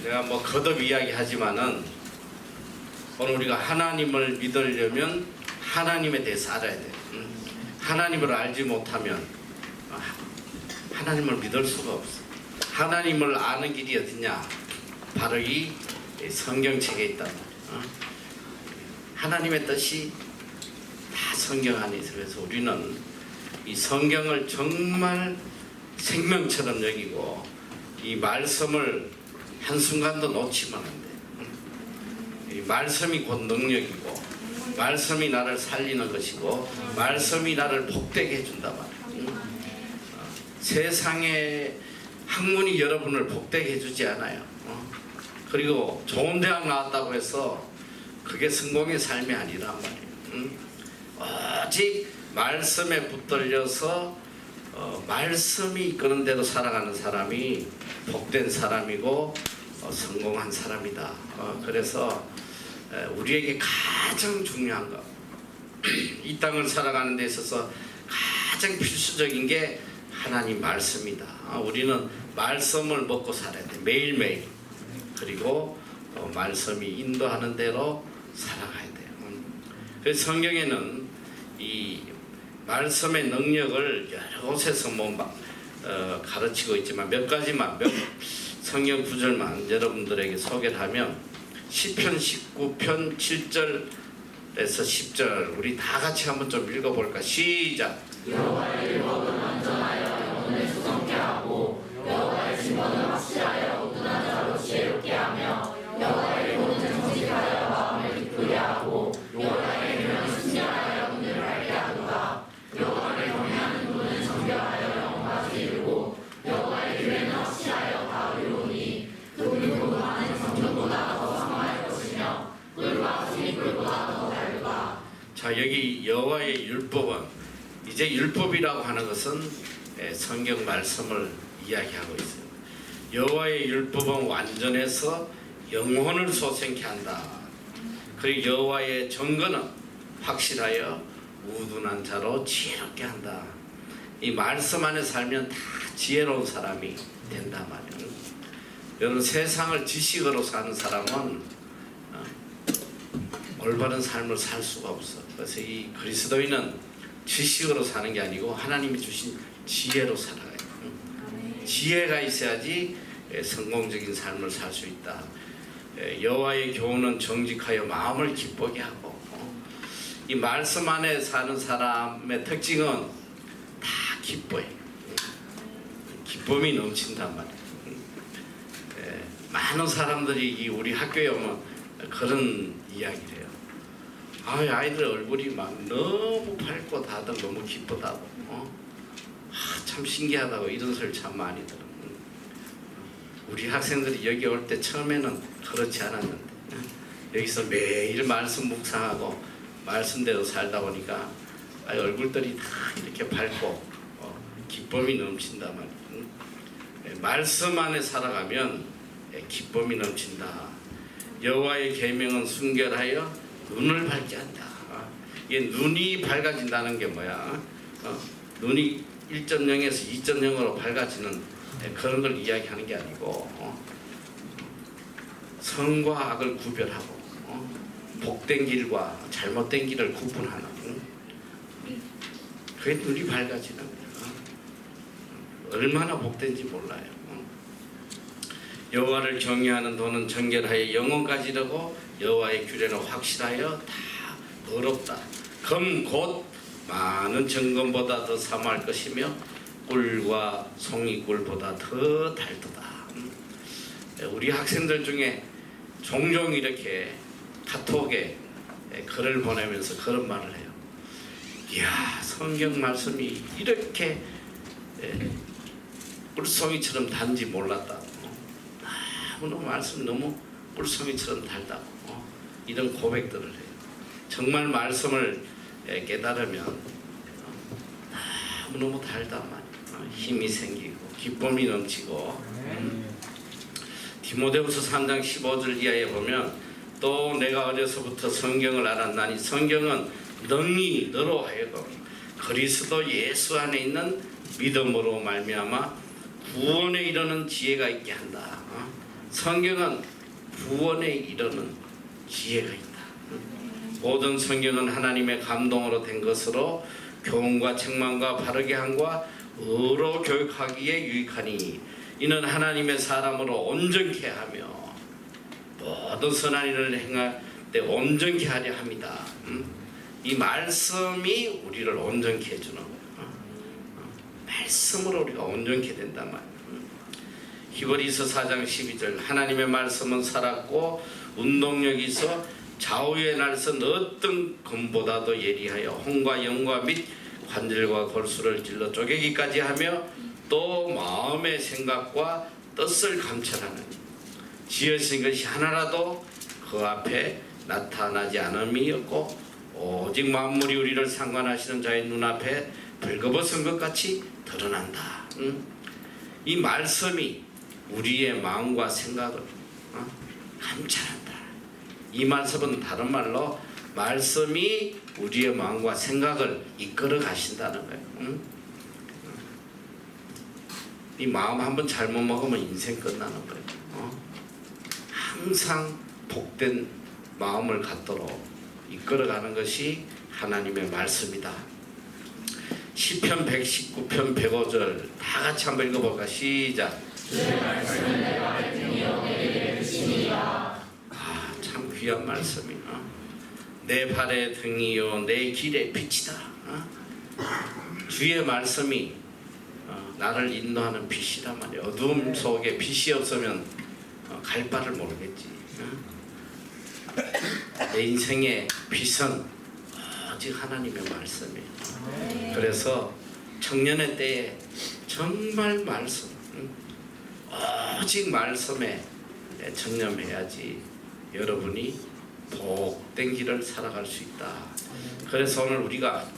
제가 뭐 거듭 이야기하지만은 오늘 우리가 하나님을 믿으려면 하나님에 대해서 알아야 돼요. 하나님을 알지 못하면 하나님을 믿을 수가 없어. 하나님을 아는 길이 어디냐? 바로 이 성경책에 있단 말이에요. 하나님의 뜻이 다 성경 안에 있어요. 그래서 우리는 이 성경을 정말 생명처럼 여기고 이 말씀을 한순간도 놓치면 안 돼. 이 말씀이 곧 능력이고 말씀이 나를 살리는 것이고 말씀이 나를 복되게 해준단 말이야. 세상의 학문이 여러분을 복되게 해주지 않아요. 그리고 좋은 대학 나왔다고 해서 그게 성공의 삶이 아니란 말이에요. 오직 말씀에 붙들려서 말씀이 이끄는 대로 살아가는 사람이 복된 사람이고 성공한 사람이다. 그래서 우리에게 가장 중요한 것, 이 땅을 살아가는 데 있어서 가장 필수적인 게 하나님 말씀이다. 우리는 말씀을 먹고 살아야 돼. 매일매일. 그리고 말씀이 인도하는 대로 살아가야 돼요. 그래서 성경에는 이 말씀의 능력을 여러 곳에서 가르치고 있지만 몇 가지만, 성경 구절만 여러분들에게 소개를 하면 시편 19편 7절에서 10절 우리 다 같이 한번 좀 읽어볼까? 시작. 여호와의 율법은 완전하여 영혼을 수정케 하고 여호와의 증거는 확실하여 온전한 자로 지혜롭게 하며 여호와의 율법은 정직하여 마음을 기쁘게 하고 여호와의 계명은 순결하여 영혼을 밝게 하도다. 여호와를 경외하는 눈은 정결하여 영혼까지 이르고 여호와의 규례는 확실하여 다 의로우니 그분은 많은 정금보다 더 상할 것이며 꿀과 진이꿀보다 더 달도다. 자, 여기 여호와의 율법은 이제 율법이라고 하는 것은 성경 말씀을 이야기하고 있어요. 여호와의 율법은 완전해서 영혼을 소생케 한다. 그리고 여호와의 증거는 확실하여 우둔한 자로 지혜롭게 한다. 이 말씀 안에 살면 다 지혜로운 사람이 된단 말이에요. 여러분, 세상을 지식으로 사는 사람은 올바른 삶을 살 수가 없어. 그래서 이 그리스도인은 지식으로 사는 게 아니고 하나님이 주신 지혜로 살아가요. 지혜가 있어야지 성공적인 삶을 살 수 있다. 여호와의 교훈은 정직하여 마음을 기쁘게 하고, 이 말씀 안에 사는 사람의 특징은 다 기뻐요. 기쁨이 넘친단 말이에요. 많은 사람들이 우리 학교에 오면 그런 이야기를 해요. 아이들 얼굴이 막 너무 밝고 다들 너무 기쁘다고, 참 신기하다고 이런 소리 참 많이 들어요. 우리 학생들이 여기 올 때 처음에는 그렇지 않았는데 여기서 매일 말씀 묵상하고 말씀대로 살다 보니까 얼굴들이 다 이렇게 밝고 기쁨이 넘친단 말이에요. 말씀 안에 살아가면 기쁨이 넘친다. 여호와의 계명은 순결하여 눈을 밝게 한다. 이게 눈이 밝아진다는 게 뭐야? 눈이 1.0에서 2.0으로 밝아지는 그런 걸 이야기하는 게 아니고 선과 악을 구별하고 복된 길과 잘못된 길을 구분하는, 그게 눈이 밝아지는 거야. 얼마나 복된지 몰라요. 여호와를 경외하는 도는 정결하여 영혼까지 이르고 여호와의 규례는 확실하여 다 의롭다. 금 곧 많은 정금보다 더 사모할 것이며 꿀과 송이꿀보다 더 달도다. 우리 학생들 중에 종종 이렇게 카톡에 글을 보내면서 그런 말을 해요. 이야, 성경 말씀이 이렇게 꿀송이처럼 단지 몰랐다고. 너무 말씀 너무 꿀송이처럼 달다고. 이런 고백들을 해요. 정말 말씀을 깨달으면 너무 달단 말이에요. 힘이 생기고 기쁨이 넘치고. 디모데후서 3장 15절 이하에 보면 또 내가 어려서부터 성경을 알았나니 성경은 능히 너로 하여금 그리스도 예수 안에 있는 믿음으로 말미암아 구원에 이르는 지혜가 있게 한다. 성경은 구원에 이르는 지혜가 있다. 모든 성경은 하나님의 감동으로 된 것으로 교훈과 책망과 바르게 함과 의로 교육하기에 유익하니 이는 하나님의 사람으로 온전케 하며 모든 선한 일을 행할 때 온전케 하려 합니다. 이 말씀이 우리를 온전케 해주는 거예요. 말씀으로 우리가 온전케 된단 말이에요. 히브리서 4장 12절 하나님의 말씀은 살았고 운동력이 있어 좌우의 날선 어떤 검보다도 예리하여 혼과 영과 및 관절과 골수를 찔러 쪼개기까지 하며 또 마음의 생각과 뜻을 감찰하는 지으신 것이 하나라도 그 앞에 나타나지 않음이 없고 오직 만물이 우리를 상관하시는 자의 눈앞에 벌거벗은 것 같이 드러난다. 이 말씀이 우리의 마음과 생각을 감찰한다. 이 말씀은 다른 말로 말씀이 우리의 마음과 생각을 이끌어 가신다는 거예요. 이 마음 한번 잘못 먹으면 인생 끝나는 거예요. 항상 복된 마음을 갖도록 이끌어가는 것이 하나님의 말씀이다. 시편 119편 105절 다 같이 한번 읽어볼까? 시작. 주의 말씀은 내 발의 등이요 내 길의 빛이니라. 참 귀한 말씀이야. 내 발의 등이요 내 길의 빛이다. 주의 말씀이 나를 인도하는 빛이란 말이야. 어두움 속에 빛이 없으면 갈 바를 모르겠지. 내 인생의 빛은 오직 하나님의 말씀이에요. 그래서 청년의 때에 정말 말씀, 오직 말씀에 청렴해야지 여러분이 복된 길을 살아갈 수 있다. 그래서 오늘 우리가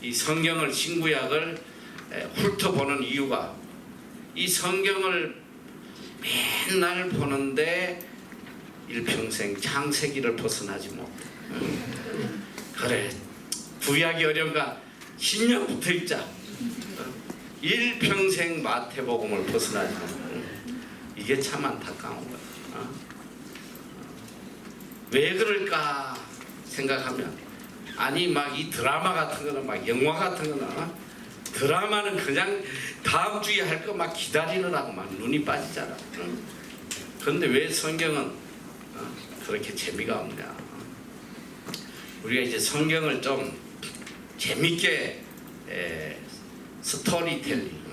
이 성경을 신구약을 훑어보는 이유가 이 성경을 맨날 보는데 일평생 창세기를 벗어나지 못해. 그래 구약이 어려운가 신약부터 읽자. 일평생 마태복음을 벗어나지 못해. 이게 참 안타까운 거야. 왜 그럴까 생각하면 아니 막 이 드라마 같은 거는 막 영화 같은 거는 드라마는 그냥 다음 주에 할 거 막 기다리느라고 막 눈이 빠지잖아. 그런데 왜 성경은 그렇게 재미가 없냐? 우리가 이제 성경을 좀 재밌게 스토리텔링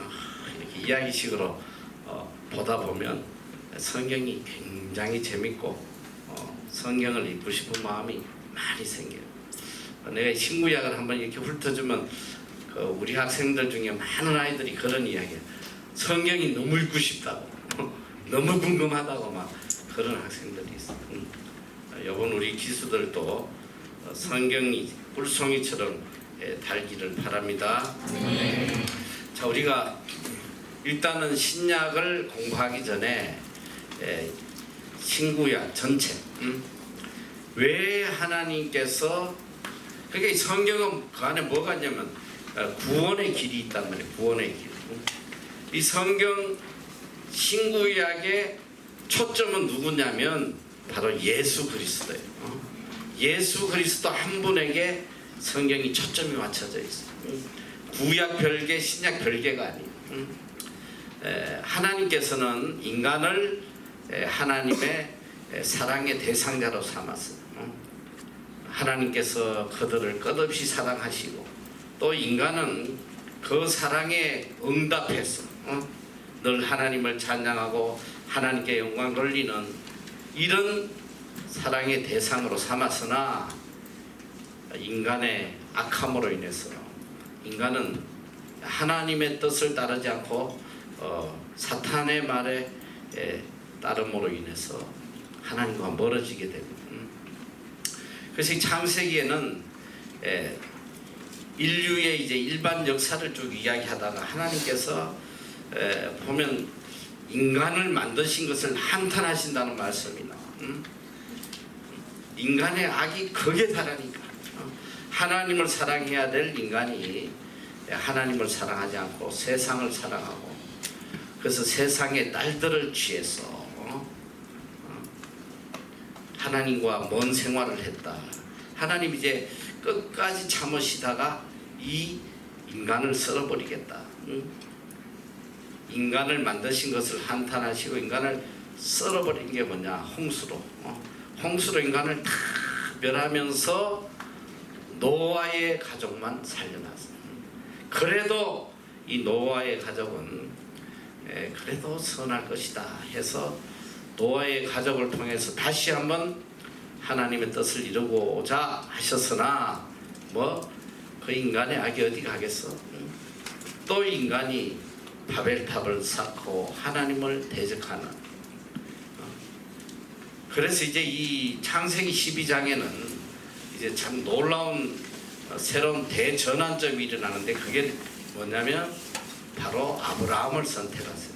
이렇게 이야기식으로 보다 보면 성경이 굉장히 재밌고 성경을 읽고 싶은 마음이 많이 생겨요. 내가 신구약을 한번 이렇게 훑어주면 우리 학생들 중에 많은 아이들이 그런 이야기야. 성경이 너무 읽고 싶다고 너무 궁금하다고 막 그런 학생들이 있어. 이번 우리 기수들도 성경이 꿀송이처럼 달기를 바랍니다. 자, 우리가 일단은 신약을 공부하기 전에 신구약 전체 왜 하나님께서 그러니까 이 성경은 그 안에 뭐가 있냐면 구원의 길이 있단 말이에요. 구원의 길. 이 성경 신구약의 초점은 누구냐면 바로 예수 그리스도예요. 예수 그리스도 한 분에게 성경이 초점이 맞춰져 있어요. 구약 별개, 신약 별개가 아니에요. 하나님께서는 인간을 하나님의 사랑의 대상자로 삼았어요. 하나님께서 그들을 끝없이 사랑하시고 또 인간은 그 사랑에 응답해서 늘 하나님을 찬양하고 하나님께 영광 돌리는 이런 사랑의 대상으로 삼았으나 인간의 악함으로 인해서 인간은 하나님의 뜻을 따르지 않고 사탄의 말에 따름으로 인해서 하나님과 멀어지게 됩니다. 그래서 이 창세기에는 인류의 이제 일반 역사를 쭉 이야기하다가 하나님께서 보면 인간을 만드신 것을 한탄하신다는 말씀이 나와. 인간의 악이 극에 달하니까 하나님을 사랑해야 될 인간이 하나님을 사랑하지 않고 세상을 사랑하고 그래서 세상의 딸들을 취해서 하나님과 먼 생활을 했다. 하나님 이제 끝까지 참으시다가 이 인간을 썰어버리겠다. 인간을 만드신 것을 한탄하시고 인간을 썰어버린 게 뭐냐? 홍수로. 홍수로 인간을 다 멸하면서 노아의 가족만 살려놨어요. 그래도 이 노아의 가족은 그래도 선할 것이다 해서 노아의 가족을 통해서 다시 한번 하나님의 뜻을 이루고자 하셨으나 뭐 그 인간의 악이 어디 가겠어? 또 인간이 바벨탑을 쌓고 하나님을 대적하는. 그래서 이제 이 창세기 12장에는 이제 참 놀라운 새로운 대전환점이 일어나는데 그게 뭐냐면 바로 아브라함을 선택하세요.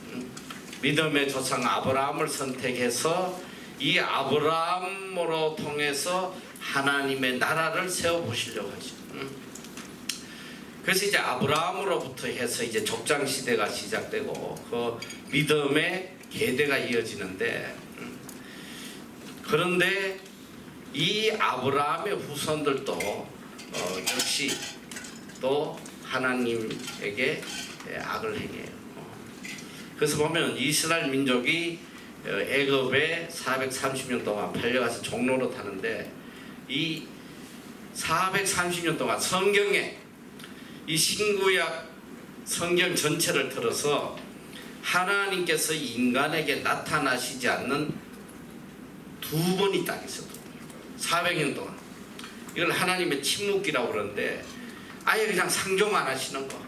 믿음의 조상 아브라함을 선택해서 이 아브라함으로 통해서 하나님의 나라를 세워보시려고 하죠. 그래서 이제 아브라함으로부터 해서 이제 족장 시대가 시작되고 그 믿음의 계대가 이어지는데 그런데 이 아브라함의 후손들도 역시 또 하나님에게 악을 행해요. 그래서 보면 이스라엘 민족이 애굽에 430년 동안 팔려가서 종로로 타는데 이 430년 동안 성경에 이 신구약 성경 전체를 들어서 하나님께서 인간에게 나타나시지 않는 두 번이 딱 있어요. 400년 동안. 이걸 하나님의 침묵기라고 그러는데 아예 그냥 상종 안 하시는 거.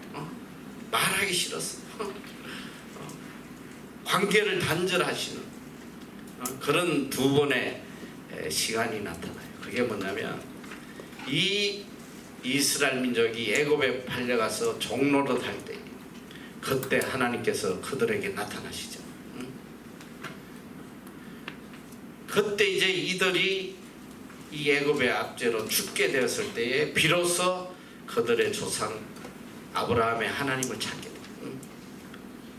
말하기 싫었어. 관계를 단절하시는 그런 두 번의 시간이 나타나요. 그게 뭐냐면 이 이스라엘 민족이 애굽에 팔려가서 종로로 탈 때 그때 하나님께서 그들에게 나타나시죠. 그때 이제 이들이 이 애굽의 압제로 죽게 되었을 때에 비로소 그들의 조상 아브라함의 하나님을 찾게 돼요.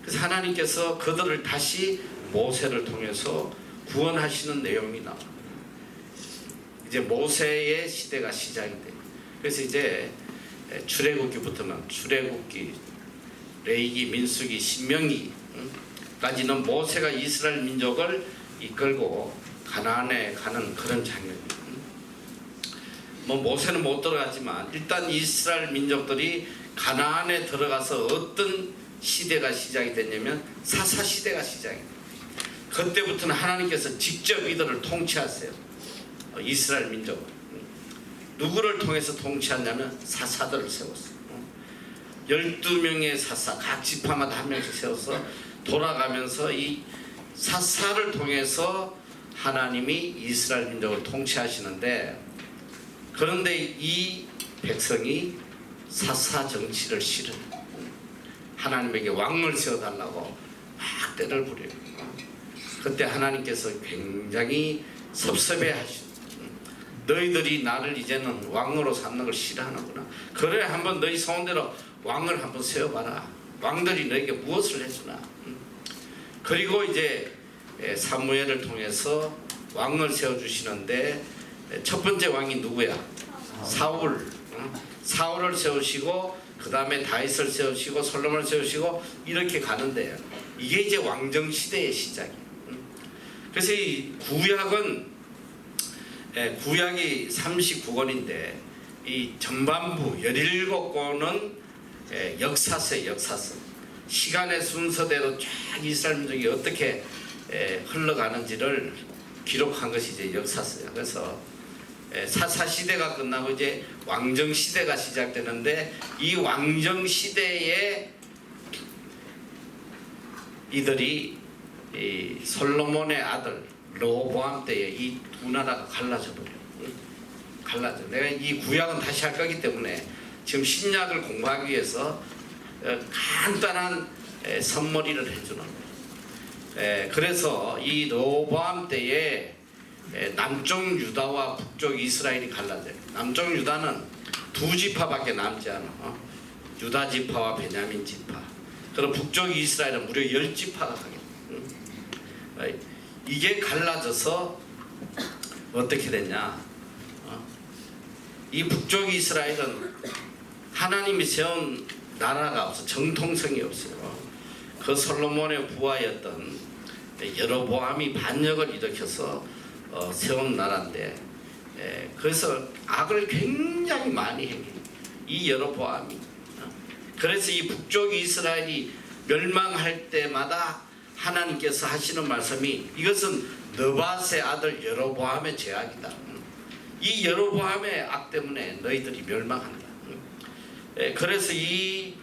그래서 하나님께서 그들을 다시 모세를 통해서 구원하시는 내용이 나와요. 이제 모세의 시대가 시작이 돼요. 그래서 이제 출애굽기부터는 출애굽기, 레위기, 민수기, 신명기까지는 모세가 이스라엘 민족을 이끌고 가나안에 가는 그런 장면이에요. 뭐 모세는 못 들어갔지만 일단 이스라엘 민족들이 가나안에 들어가서 어떤 시대가 시작이 됐냐면 사사 시대가 시작이 돼요. 그때부터는 하나님께서 직접 이들을 통치하세요. 이스라엘 민족을. 누구를 통해서 통치하냐면 사사들을 세웠어요. 12명의 사사 각 지파마다 한 명씩 세워서 돌아가면서 이 사사를 통해서 하나님이 이스라엘 민족을 통치하시는데 그런데 이 백성이 사사 정치를 싫어요. 하나님에게 왕을 세워달라고 막 때를 부려요. 그때 하나님께서 굉장히 섭섭해하시죠. 너희들이 나를 이제는 왕으로 삼는 걸 싫어하는구나. 그래 한번 너희 소원대로 왕을 한번 세워봐라. 왕들이 너에게 무엇을 해주나. 그리고 이제 사무엘을 통해서 왕을 세워주시는데 첫 번째 왕이 누구야? 사울. 사울을 세우시고 그 다음에 다윗을 세우시고 솔로몬을 세우시고 이렇게 가는데 이게 이제 왕정 시대의 시작이에요. 그래서 이 구약이 39권인데 이 전반부 17권은 역사서예요. 역사서. 시간의 순서대로 쫙 이스라엘 민족이 어떻게 흘러가는지를 기록한 것이 이제 역사서예요. 그래서 사사 시대가 끝나고 이제 왕정 시대가 시작되는데 이 왕정 시대에 이들이 이 솔로몬의 아들 르호보암 때에 이 두 나라가 갈라져 버려요. 갈라져. 내가 이 구약은 다시 할 거기 때문에 지금 신약을 공부하기 위해서 간단한 선머리를 해주는 거예요. 그래서 이 르호보암 때에 남쪽 유다와 북쪽 이스라엘이 갈라져요. 남쪽 유다는 두 지파밖에 남지 않아. 유다 지파와 베냐민 지파. 그리고 북쪽 이스라엘은 무려 10지파가 가게 돼요. 이게 갈라져서 어떻게 됐냐? 이 북쪽 이스라엘은 하나님이 세운 나라가 없어, 정통성이 없어요. 그 솔로몬의 부하였던 여로보암이 반역을 일으켜서 세운 나라인데, 그래서 악을 굉장히 많이 행해. 이 여로보암이. 그래서 이 북쪽 이스라엘이 멸망할 때마다 하나님께서 하시는 말씀이, 이것은 느밧의 아들 여로보암의 죄악이다. 이 여로보암의 악 때문에 너희들이 멸망한다. 그래서 이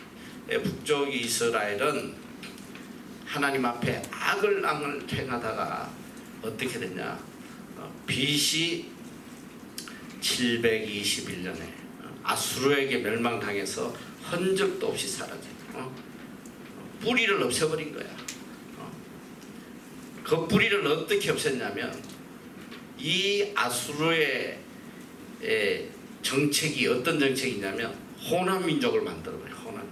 북쪽 이스라엘은 하나님 앞에 악을 행하다가 어떻게 됐냐? BC 721년에 아수르에게 멸망당해서 흔적도 없이 사라져. 뿌리를 없애버린 거야. 그 뿌리를 어떻게 없앴냐면, 이 아수르의 정책이 어떤 정책이냐면 호남 민족을 만들어버려. 호남.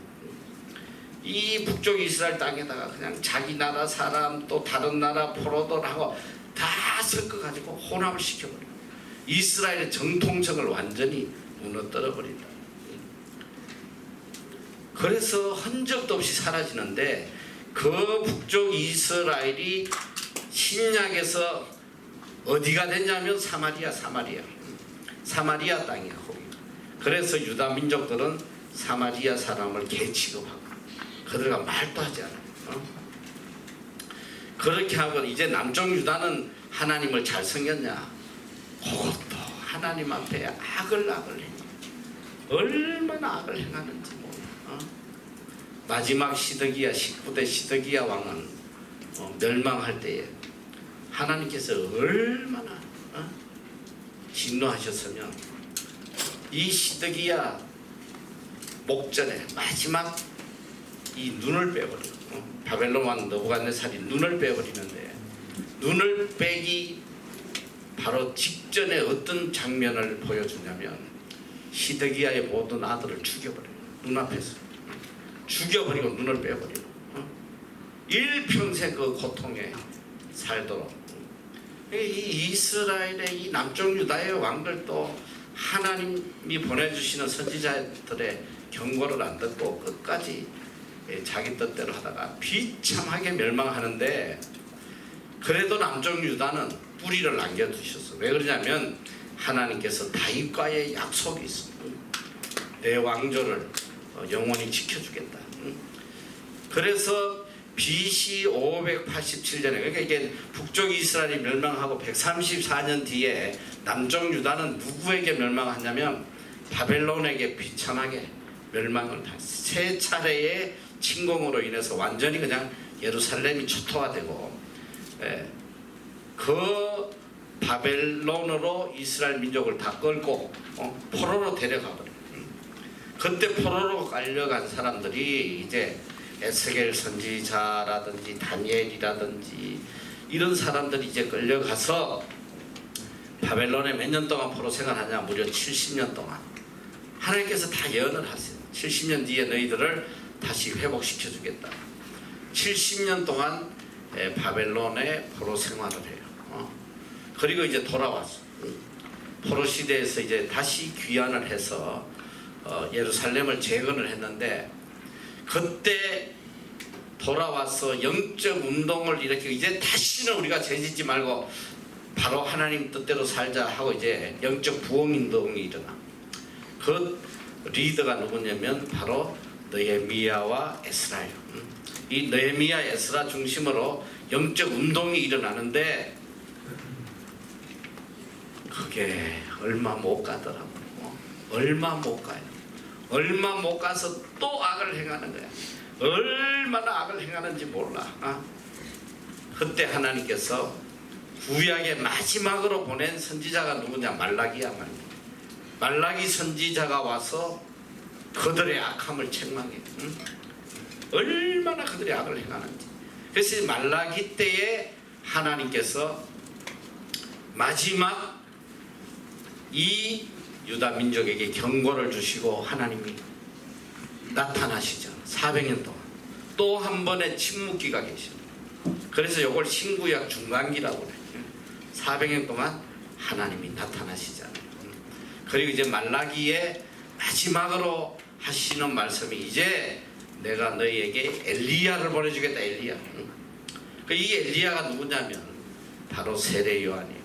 이 북쪽 이스라엘 땅에다가 그냥 자기 나라 사람 또 다른 나라 포로들하고 다 섞어가지고 혼합을 시켜버려. 이스라엘의 정통성을 완전히 무너뜨려 버린다. 그래서 흔적도 없이 사라지는데, 그 북쪽 이스라엘이 신약에서 어디가 됐냐면 사마리아 땅이야. 거기. 그래서 유다 민족들은 사마리아 사람을 개취급하고 그들과 말도 하지 않아요. 그렇게 하고 이제 남쪽 유다는 하나님을 잘 섬겼냐? 그것도 하나님 앞에 악을 해. 얼마나 악을 행하는지 몰라. 마지막 시드기야, 19대 시드기야 왕은 멸망할 때에 하나님께서 얼마나 진노하셨으면, 이 시드기야 목전에 마지막 이 눈을 빼버려. 바벨론 왕 느부갓네살이 눈을 빼버리는데, 눈을 빼기 바로 직전에 어떤 장면을 보여주냐면, 시드기야의 모든 아들을 죽여버려요. 눈앞에서 죽여버리고 눈을 빼버리고 일평생 그 고통에 살도록. 이 이스라엘의 이 남쪽 유다의 왕들도 하나님이 보내주시는 선지자들의 경고를 안 듣고 끝까지 자기 뜻대로 하다가 비참하게 멸망하는데, 그래도 남쪽 유다는 뿌리를 남겨두셨어. 왜 그러냐면 하나님께서 다윗과의 약속이 있어. 내 왕조를 영원히 지켜주겠다. 그래서 BC 587년에, 그러니까 이게 북쪽 이스라엘이 멸망하고 134년 뒤에 남쪽 유다는 누구에게 멸망하냐면 바벨론에게 비참하게 멸망을 당했어요. 세 차례의 침공으로 인해서 완전히 그냥 예루살렘이 초토화되고, 그 바벨론으로 이스라엘 민족을 다 끌고 포로로 데려가 버려요. 그때 포로로 끌려간 사람들이 이제 에스겔 선지자라든지 다니엘이라든지 이런 사람들이 이제 끌려가서 바벨론에 몇 년 동안 포로 생활하냐? 무려 70년 동안. 하나님께서 다 예언을 하세요. 70년 뒤에 너희들을 다시 회복시켜 주겠다. 70년 동안 바벨론에 포로 생활을 해요. 그리고 이제 돌아왔어. 포로 시대에서 이제 다시 귀환을 해서 예루살렘을 재건을 했는데, 그때 돌아와서 영적 운동을 일으키고, 이제 다시는 우리가 죄짓지 말고 바로 하나님 뜻대로 살자 하고 이제 영적 부흥 운동이 일어나. 그 리더가 누구냐면 바로 느헤미야와 에스라예요. 이 느헤미야, 에스라 중심으로 영적 운동이 일어나는데, 그게 얼마 못 가더라고요. 얼마 못 가요. 얼마 못 가서 또 악을 행하는 거야. 얼마나 악을 행하는지 몰라. 그때 하나님께서 구약의 마지막으로 보낸 선지자가 누구냐? 말라기야. 말라기 선지자가 와서 그들의 악함을 책망해. 얼마나 그들의 악을 행하는지. 그래서 말라기 때에 하나님께서 마지막 이 유다 민족에게 경고를 주시고 하나님이 나타나시죠. 400년 동안 또 한 번의 침묵기가 계십니다. 그래서 이걸 신구약 중간기라고 그래요. 400년 동안 하나님이 나타나시잖아요. 그리고 이제 말라기에 마지막으로 하시는 말씀이 이제 내가 너희에게 엘리야를 보내주겠다. 엘리야. 이 엘리야가 누구냐면 바로 세례 요한이에요.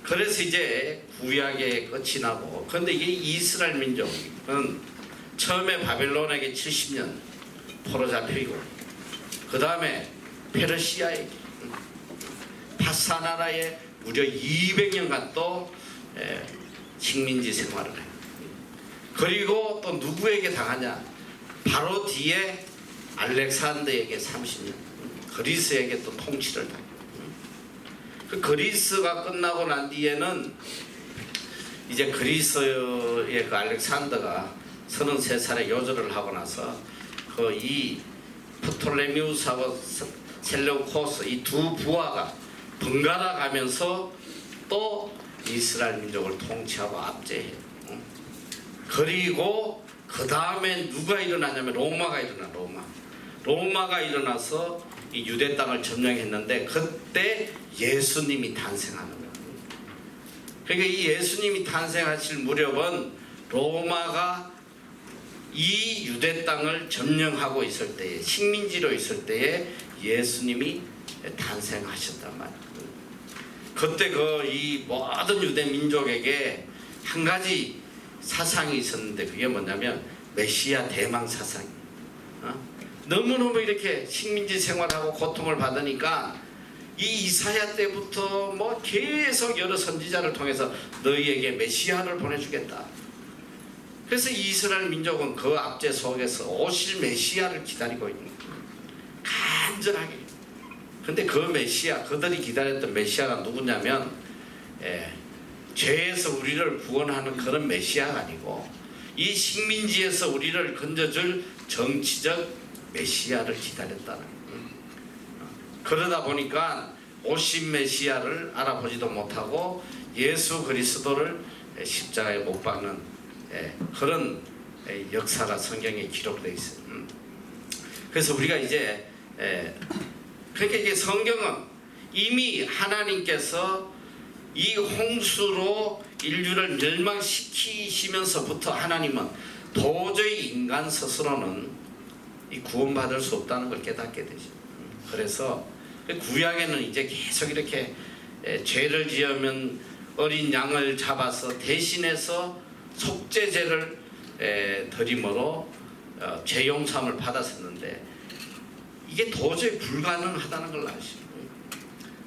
그래서 이제 구약의 끝이 나고, 그런데 이게 이스라엘 민족은 처음에 바벨론에게 70년 포로 잡히고, 그 다음에 페르시아에 파사나라에 무려 200년간 또 식민지 생활을 해요. 그리고 또 누구에게 당하냐? 바로 뒤에 알렉산더에게 30년, 그리스에게 또 통치를 당해요. 그 그리스가 끝나고 난 뒤에는 이제 그리스의 그 알렉산더가 33살에 요절을 하고 나서 그 이 프톨레미우스하고 셀레우코스 이 두 부하가 번갈아 가면서 또 이스라엘 민족을 통치하고 압제해요. 그리고 그 다음에 누가 일어나냐면 로마가 일어나. 로마가 일어나서 이 유대 땅을 점령했는데 그때 예수님이 탄생하는 거예요. 그러니까 이 예수님이 탄생하실 무렵은 로마가 이 유대 땅을 점령하고 있을 때에, 식민지로 있을 때에 예수님이 탄생하셨단 말이에요. 그때 그 이 모든 유대 민족에게 한 가지 사상이 있었는데 그게 뭐냐면 메시아 대망 사상이에요. 너무너무 이렇게 식민지 생활하고 고통을 받으니까 이 이사야 때부터 뭐 계속 여러 선지자를 통해서 너희에게 메시아를 보내주겠다. 그래서 이스라엘 민족은 그 압제 속에서 오실 메시아를 기다리고 있는 거예요. 간절하게. 근데 그 메시아, 그들이 기다렸던 메시아가 누구냐면 죄에서 우리를 구원하는 그런 메시아가 아니고 이 식민지에서 우리를 건져줄 정치적 메시아를 기다렸다는 거예요. 그러다 보니까 오신 메시아를 알아보지도 못하고 예수 그리스도를 십자가에 못 박는 그런 역사가 성경에 기록되어 있어요. 그래서 우리가 이제 그러니까 이게 성경은 이미 하나님께서 이 홍수로 인류를 멸망시키시면서부터 하나님은 도저히 인간 스스로는 이 구원받을 수 없다는 걸 깨닫게 되죠. 그래서 구약에는 이제 계속 이렇게 죄를 지으면 어린 양을 잡아서 대신해서 속죄제를 드림으로 죄 용서함을 받았었는데 이게 도저히 불가능하다는 걸 아시죠.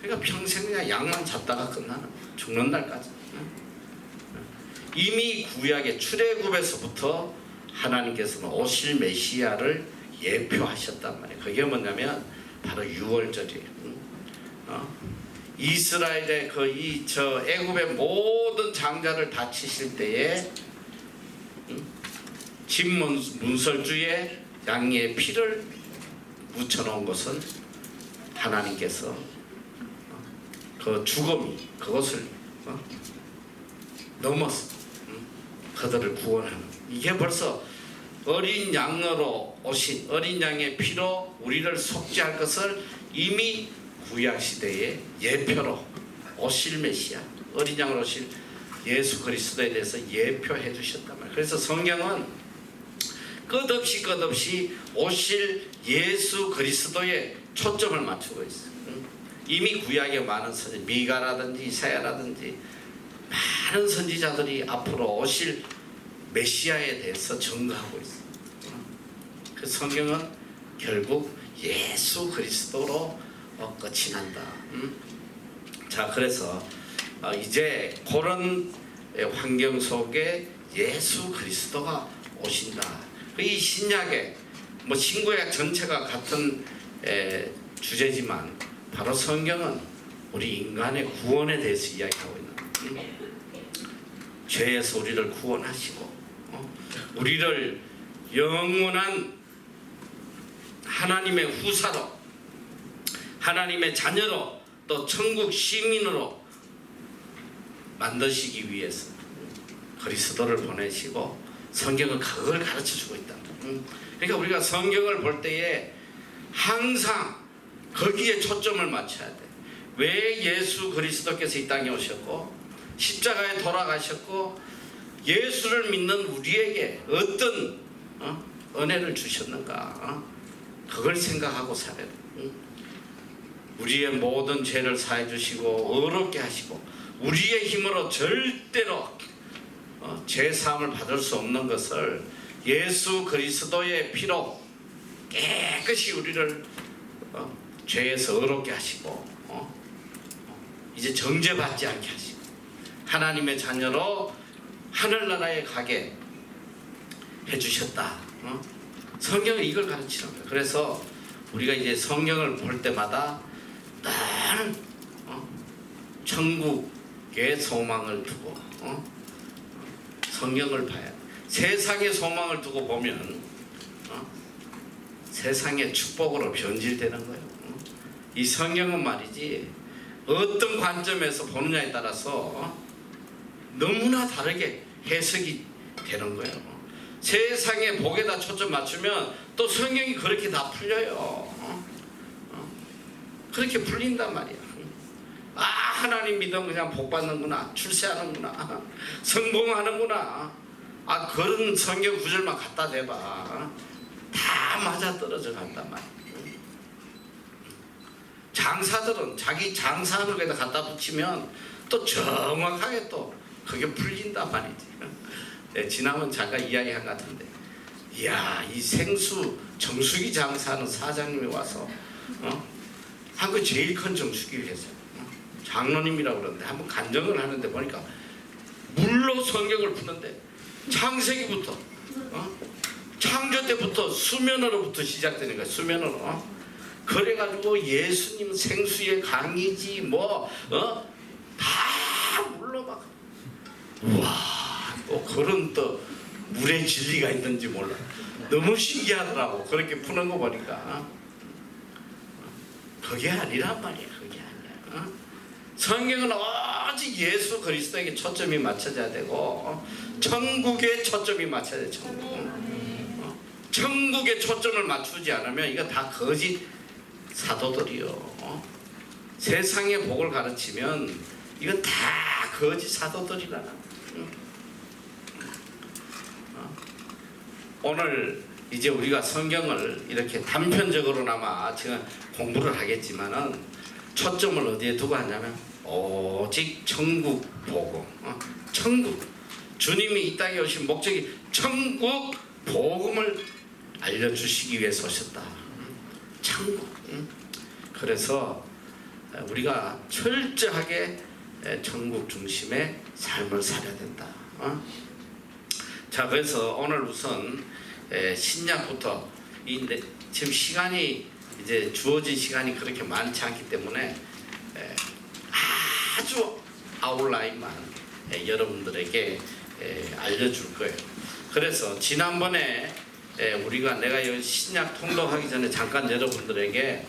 그러니까 평생 그냥 양만 잡다가 끝나는 거예요. 죽는 날까지. 이미 구약의 출애굽에서부터 하나님께서는 오실 메시아를 예표하셨단 말이에요. 그게 뭐냐면 바로 유월절이에요. 이스라엘의 저 애굽의 모든 장자를 다치실 때에 집 문설주에 양의 피를 묻혀놓은 것은 하나님께서 그 죽음이 그것을 넘어서 그들을 구원하는, 이게 벌써 어린 양으로 오신, 어린 양의 피로 우리를 속죄할 것을 이미 구약시대에 예표로 오실 메시아, 어린 양으로 오실 예수 그리스도에 대해서 예표해 주셨단 말이에요. 그래서 성경은 끝없이 오실 예수 그리스도에 초점을 맞추고 있어요. 이미 구약의 많은 선지, 미가라든지 이사야라든지 많은 선지자들이 앞으로 오실 메시아에 대해서 증거하고 있어요. 그 성경은 결국 예수 그리스도로 끝이 난다. 자, 그래서 이제 그런 환경 속에 예수 그리스도가 오신다. 이 신약의 신구약 전체가 같은 주제지만 바로 성경은 우리 인간의 구원에 대해서 이야기하고 있는 거예요. 죄에서 우리를 구원하시고 우리를 영원한 하나님의 후사로, 하나님의 자녀로, 또 천국 시민으로 만드시기 위해서 그리스도를 보내시고 성경은 그걸 가르쳐주고 있다. 그러니까 우리가 성경을 볼 때에 항상 거기에 초점을 맞춰야 돼. 왜 예수 그리스도께서 이 땅에 오셨고 십자가에 돌아가셨고 예수를 믿는 우리에게 어떤 은혜를 주셨는가, 그걸 생각하고 살아야 돼. 우리의 모든 죄를 사해 주시고 의롭게 하시고 우리의 힘으로 절대로 죄 사함을 받을 수 없는 것을 예수 그리스도의 피로 깨끗이 우리를 죄에서 의롭게 하시고 이제 정죄받지 않게 하시고 하나님의 자녀로 하늘나라에 가게 해주셨다. 성경은 이걸 가르치는 거예요. 그래서 우리가 이제 성경을 볼 때마다 늘 천국의 소망을 두고 성경을 봐야 돼. 세상의 소망을 두고 보면 세상의 축복으로 변질되는 거예요. 이 성경은 말이지 어떤 관점에서 보느냐에 따라서 너무나 다르게 해석이 되는 거예요. 세상의 복에다 초점 맞추면 또 성경이 그렇게 다 풀려요. 그렇게 풀린단 말이야. 아, 하나님 믿으면 그냥 복 받는구나, 출세하는구나, 성공하는구나. 아, 그런 성경 구절만 갖다 대봐, 다 맞아 떨어져 간단 말이야. 장사들은 자기 장사하는 거에다 갖다 붙이면 또 정확하게 또 그게 풀린단 말이지. 네, 지난번 잠깐 이야기한 것 같은데, 이야, 이 생수 정수기 장사하는 사장님이 와서 한국 제일 큰 정수기 회사 장로님이라고 그러는데 한번 간증을 하는데 보니까 물로 성경을 푸는데 창세기부터 창조 때부터 수면으로부터 시작되는 거야. 수면으로. 그래가지고 예수님 생수의 강이지 뭐 다 물로 막, 우와, 또 그런 또 물의 진리가 있는지 몰라. 너무 신기하더라고. 그렇게 푸는 거 보니까. 그게 아니란 말이야. 그게 아니야. 성경은 오직 예수 그리스도에게 초점이 맞춰져야 되고 천국에 초점이 맞춰야 돼. 천국에 초점을 맞추지 않으면 이거 다 거짓 사도들이요. 세상의 복을 가르치면 이건 다 거짓 사도들이라. 오늘 이제 우리가 성경을 이렇게 단편적으로나마 지금 공부를 하겠지만은 초점을 어디에 두고 하냐면 오직 천국 복음. 천국. 주님이 이 땅에 오신 목적이 천국 복음을 알려주시기 위해서 오셨다. 천국. 그래서 우리가 철저하게 천국 중심의 삶을 살아야 된다. 자, 그래서 오늘 우선 신약부터 지금 시간이 이제 주어진 시간이 그렇게 많지 않기 때문에 아주 아웃라인만 여러분들에게 알려줄 거예요. 그래서 지난번에 내가 이 신약 통독하기 전에 잠깐 여러분들에게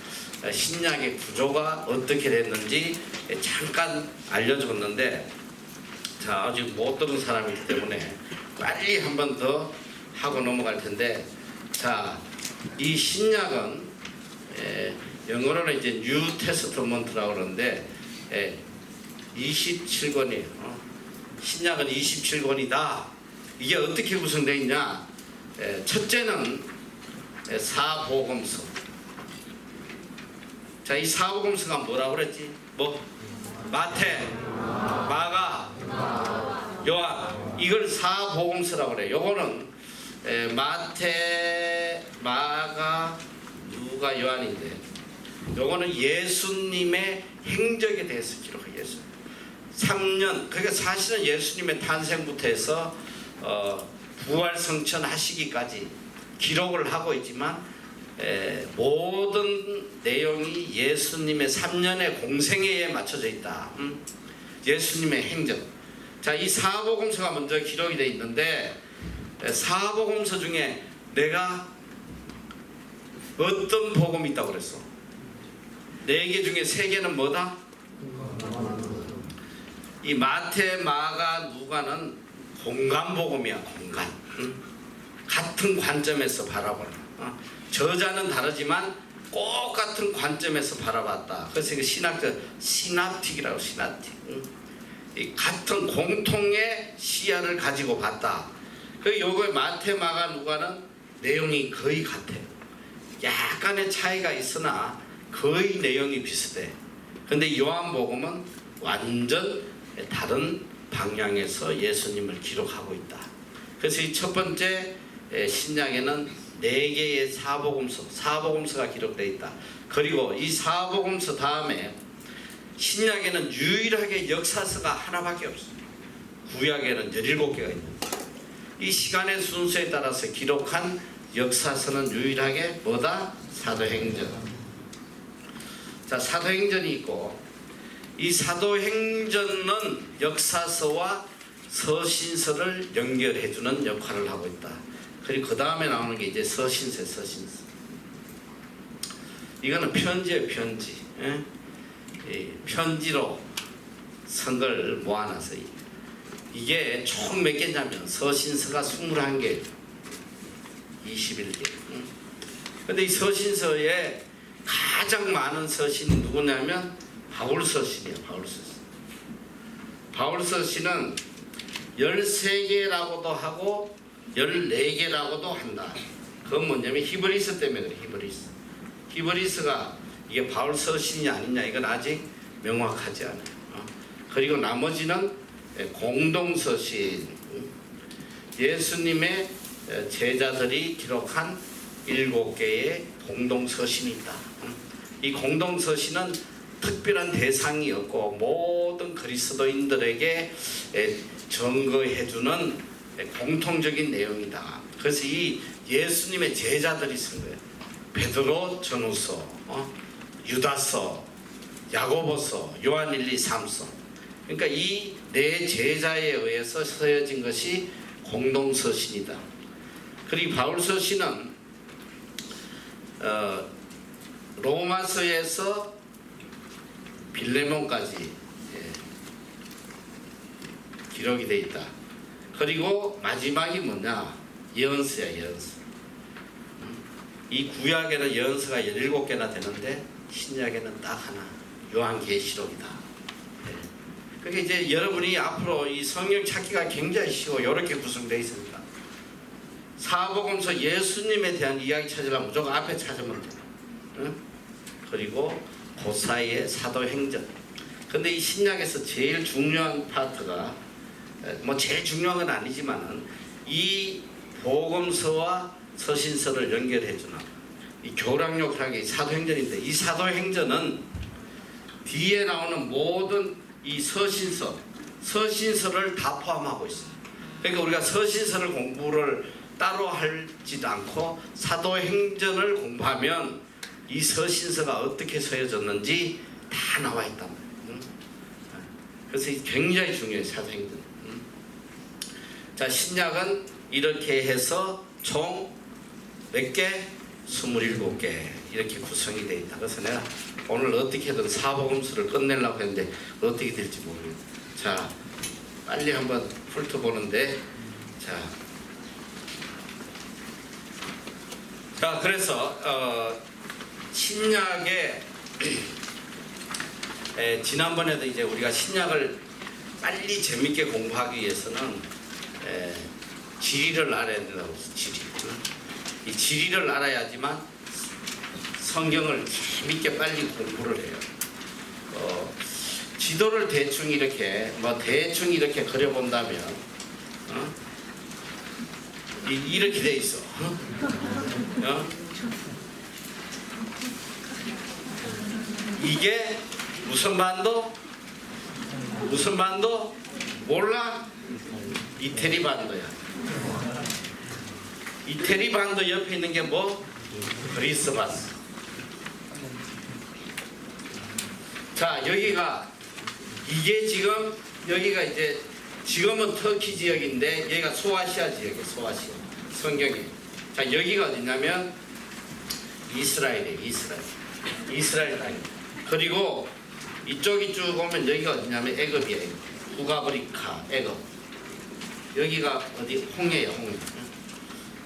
신약의 구조가 어떻게 됐는지 잠깐 알려줬는데, 자, 아직 못 들은 사람이기 때문에 빨리 한 번 더 하고 넘어갈 텐데, 자, 이 신약은 영어로는 이제 뉴 테스트먼트라고 그러는데 27권이에요. 신약은 27권이다. 이게 어떻게 구성되어 있냐? 첫째는 사복음서. 자, 이 사복음서가 뭐라고 그랬지? 뭐? 마태, 마가, 요한. 이걸 사복음서라고 그래요. 요거는 마태, 마가, 누가, 요한인데, 요거는 예수님의 행적에 대해서 기록해요. 예수. 3년, 그러니까 사실은 예수님의 탄생부터 해서 부활 성천하시기까지 기록을 하고 있지만 모든 내용이 예수님의 3년의 공생애에 맞춰져 있다. 예수님의 행적. 자, 이 사복음서가 먼저 기록이 되어 있는데, 사복음서 중에 내가 어떤 복음이 있다고 그랬어? 4개 중에 3개는 뭐다? 이 마태, 마가, 누가는 공간복음이야. 공간. 같은 관점에서 바라보는. 저자는 다르지만 똑같은 관점에서 바라봤다. 그래서 이게 신학적 시납틱이라고 시납틱. 이 같은 공통의 시야를 가지고 봤다. 그 요거 마태, 마가, 누가는 내용이 거의 같아요. 약간의 차이가 있으나 거의 내용이 비슷해. 근데 요한복음은 완전 다른 방향에서 예수님을 기록하고 있다. 그래서 이 첫 번째 신약에는 4개의 사복음서가 기록되어 있다. 그리고 이 사복음서 다음에 신약에는 유일하게 역사서가 하나밖에 없어요. 구약에는 17개가 있는데 이 시간의 순서에 따라서 기록한 역사서는 유일하게 뭐다? 사도행전. 자, 사도행전이 있고 이 사도행전은 역사서와 서신서를 연결해주는 역할을 하고 있다. 그리고 그 다음에 나오는 게 이제 서신서. 이거는 편지예요, 편지. 편지로 쓴 걸 모아놨어요. 이게 총 몇 개냐면 서신서가 21개, 21개. 근데 이 서신서에 가장 많은 서신이 누구냐면 바울서신이에요. 바울서신은 13개라고도 하고 14개라고도 한다. 그건 뭐냐면 히브리서 때문에 그래. 히브리서가 이게 바울서신이 아니냐 이건 아직 명확하지 않아요. 그리고 나머지는 공동서신, 예수님의 제자들이 기록한 7개의 공동서신이 있다. 이 공동서신은 특별한 대상이 없고 모든 그리스도인들에게 증거해주는 공통적인 내용이다. 그래서 이 예수님의 제자들이 쓴 거예요. 베드로 전후서, 유다서, 야고보서, 요한 1, 2, 3서. 그러니까 이 네 제자에 의해서 쓰여진 것이 공동서신이다. 그리고 바울서신은 로마서에서 빌레몬까지 기록이 되어 있다. 그리고 마지막이 뭐냐? 예언서야. 이 구약에는 예언서가 17개나 되는데 신약에는 딱 하나, 요한계시록이다. 그러니까 이제 여러분이 앞으로 이 성경 찾기가 굉장히 쉬워. 이렇게 구성되어 있습니다. 사복음서 예수님에 대한 이야기 찾으려면 무조건 앞에 찾으면 돼. 그리고 그 사이에 사도행전. 근데 이 신약에서 제일 중요한 파트가 뭐 제일 중요한 건 아니지만은 이 복음서와 서신서를 연결해주는 이 교량역을 하는 게 사도행전인데, 이 사도행전은 뒤에 나오는 모든 이 서신서를 다 포함하고 있어요. 그러니까 우리가 서신서를 공부를 따로 하지도 않고 사도행전을 공부하면 이 서신서가 어떻게 쓰여졌는지 다 나와 있단 말이에요. 그래서 굉장히 중요해요, 사도행전. 자, 신약은 이렇게 해서 총 몇 개? 27개 이렇게 구성이 되어 있다. 그래서 내가 오늘 어떻게든 사복음서를 끝내려고 했는데 어떻게 될지 모르겠다. 자, 빨리 한번 훑어보는데, 자, 그래서 신약에 지난번에도 이제 우리가 신약을 빨리 재밌게 공부하기 위해서는 지리를 알아야 된다고 했어요. 이 지리를 알아야지만 성경을 재밌게 빨리 공부를 해요. 지도를 대충 이렇게 그려본다면 이렇게 돼 있어. 이게 무슨 반도? 몰라? 이태리 반도야. 이태리 반도 옆에 있는 게 뭐? 그리스 반도. 자, 이게 여기가 이제 지금은 터키 지역인데 여기가 소아시아 지역이에요. 소아시아 성경에. 자, 여기가 어디냐면 이스라엘 땅. 그리고 이쪽이 쭉 오면 여기가 어디냐면 애굽이에요. 북아프리카 애굽. 여기가 어디? 홍해예요. 홍해.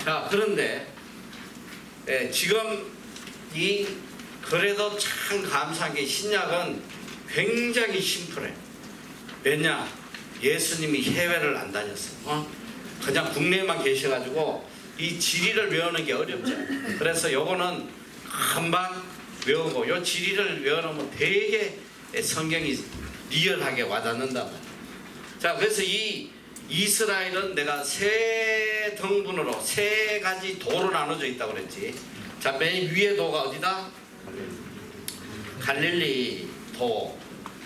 자, 그런데 지금 이 그래도 참 감사한 게 신약은 굉장히 심플해. 왜냐? 예수님이 해외를 안 다녔어. 그냥 국내에만 계셔가지고 이 지리를 외우는 게 어렵죠. 그래서 요거는 금방 외우고 요 지리를 외워놓으면 되게 성경이 리얼하게 와닿는단 말이야. 자, 그래서 이 이스라엘은 내가 세 등분으로 세 가지 도로 나눠져 있다고 그랬지. 자, 맨 위에 도가 어디다? 갈릴리 도.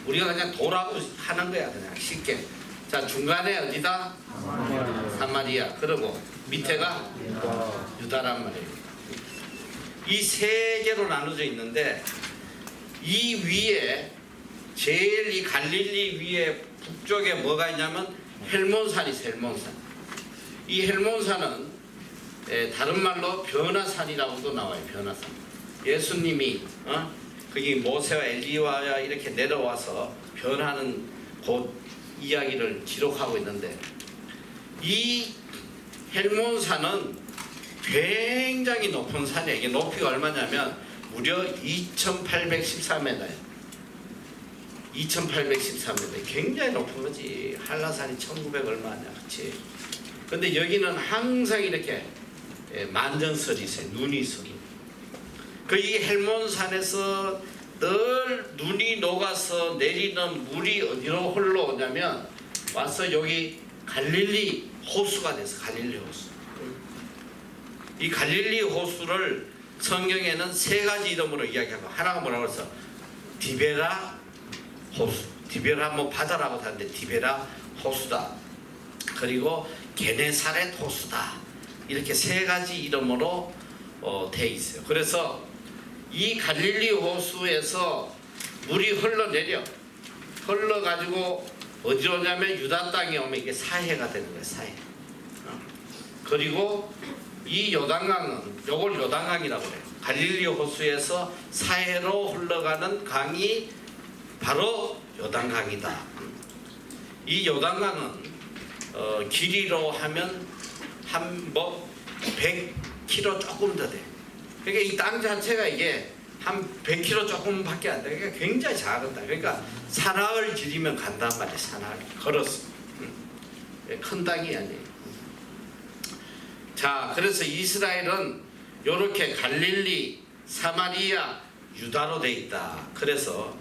우리가 그냥 도라고 하는 거야, 그냥 쉽게. 자, 중간에 어디다? 사마리아. 그리고 밑에가 유다란 말이에요. 이 세 개로 나눠져 있는데 이 위에 제일 이 갈릴리 위에 북쪽에 뭐가 있냐면 헬몬산이 있어요. 헬몬산. 이 헬몬산은 다른 말로 변화산이라고도 나와요. 변화산. 예수님이 거기 모세와 엘리야와 이렇게 내려와서 변하는 곳 이야기를 기록하고 있는데 이 헬몬산은 굉장히 높은 산이에요. 이게 높이가 얼마냐면 무려 2814m예요. 2814m. 굉장히 높은 거지. 한라산이 1900 얼마냐, 그렇지? 근데 여기는 항상 이렇게 만전설이 있어요. 눈이 있어요. 그 이 헬몬산에서 늘 눈이 녹아서 내리는 물이 어디로 흘러오냐면 와서 여기 갈릴리 호수가 돼서 갈릴리 호수. 이 갈릴리 호수를 성경에는 세 가지 이름으로 이야기하고 하나가 뭐라고 해서 디베라 호수. 디베라 뭐 바다라고 하는데 디베라 호수다. 그리고 게네사렛 호수다. 이렇게 세 가지 이름으로 돼 있어요. 그래서 이 갈릴리 호수에서 물이 흘러가지고 어디로 오냐면 유다 땅에 오면 이게 사해가 되는 거예요. 사해. 그리고 이 요단강은 요걸 요단강이라고 해요. 갈릴리 호수에서 사해로 흘러가는 강이 바로 요단강이다. 이 요단강은 길이로 하면 한 100km 조금 더 돼. 그러니까 이 땅 자체가 이게 한 100km 조금밖에 안 돼. 그러니까 굉장히 작은 땅. 그러니까 사나흘 길이면 간단 말이야. 사나흘 걸었어. 큰 땅이 아니에요. 자, 그래서 이스라엘은 이렇게 갈릴리, 사마리아, 유다로 돼 있다. 그래서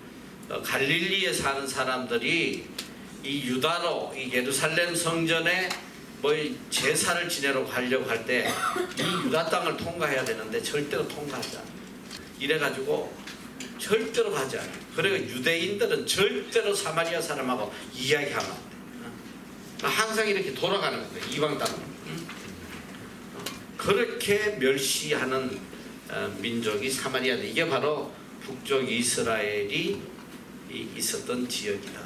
갈릴리에 사는 사람들이 이 유다로 이 예루살렘 성전에 뭐 제사를 지내러 가려고 할 때 이 유다 땅을 통과해야 되는데 절대로 통과하지 않아. 이래가지고 절대로 가지 않아. 그리고 유대인들은 절대로 사마리아 사람하고 이야기하면 안 돼. 항상 이렇게 돌아가는 거예요. 이방 땅으로. 그렇게 멸시하는 민족이 사마리아다. 이게 바로 북쪽 이스라엘이 있었던 지역이다.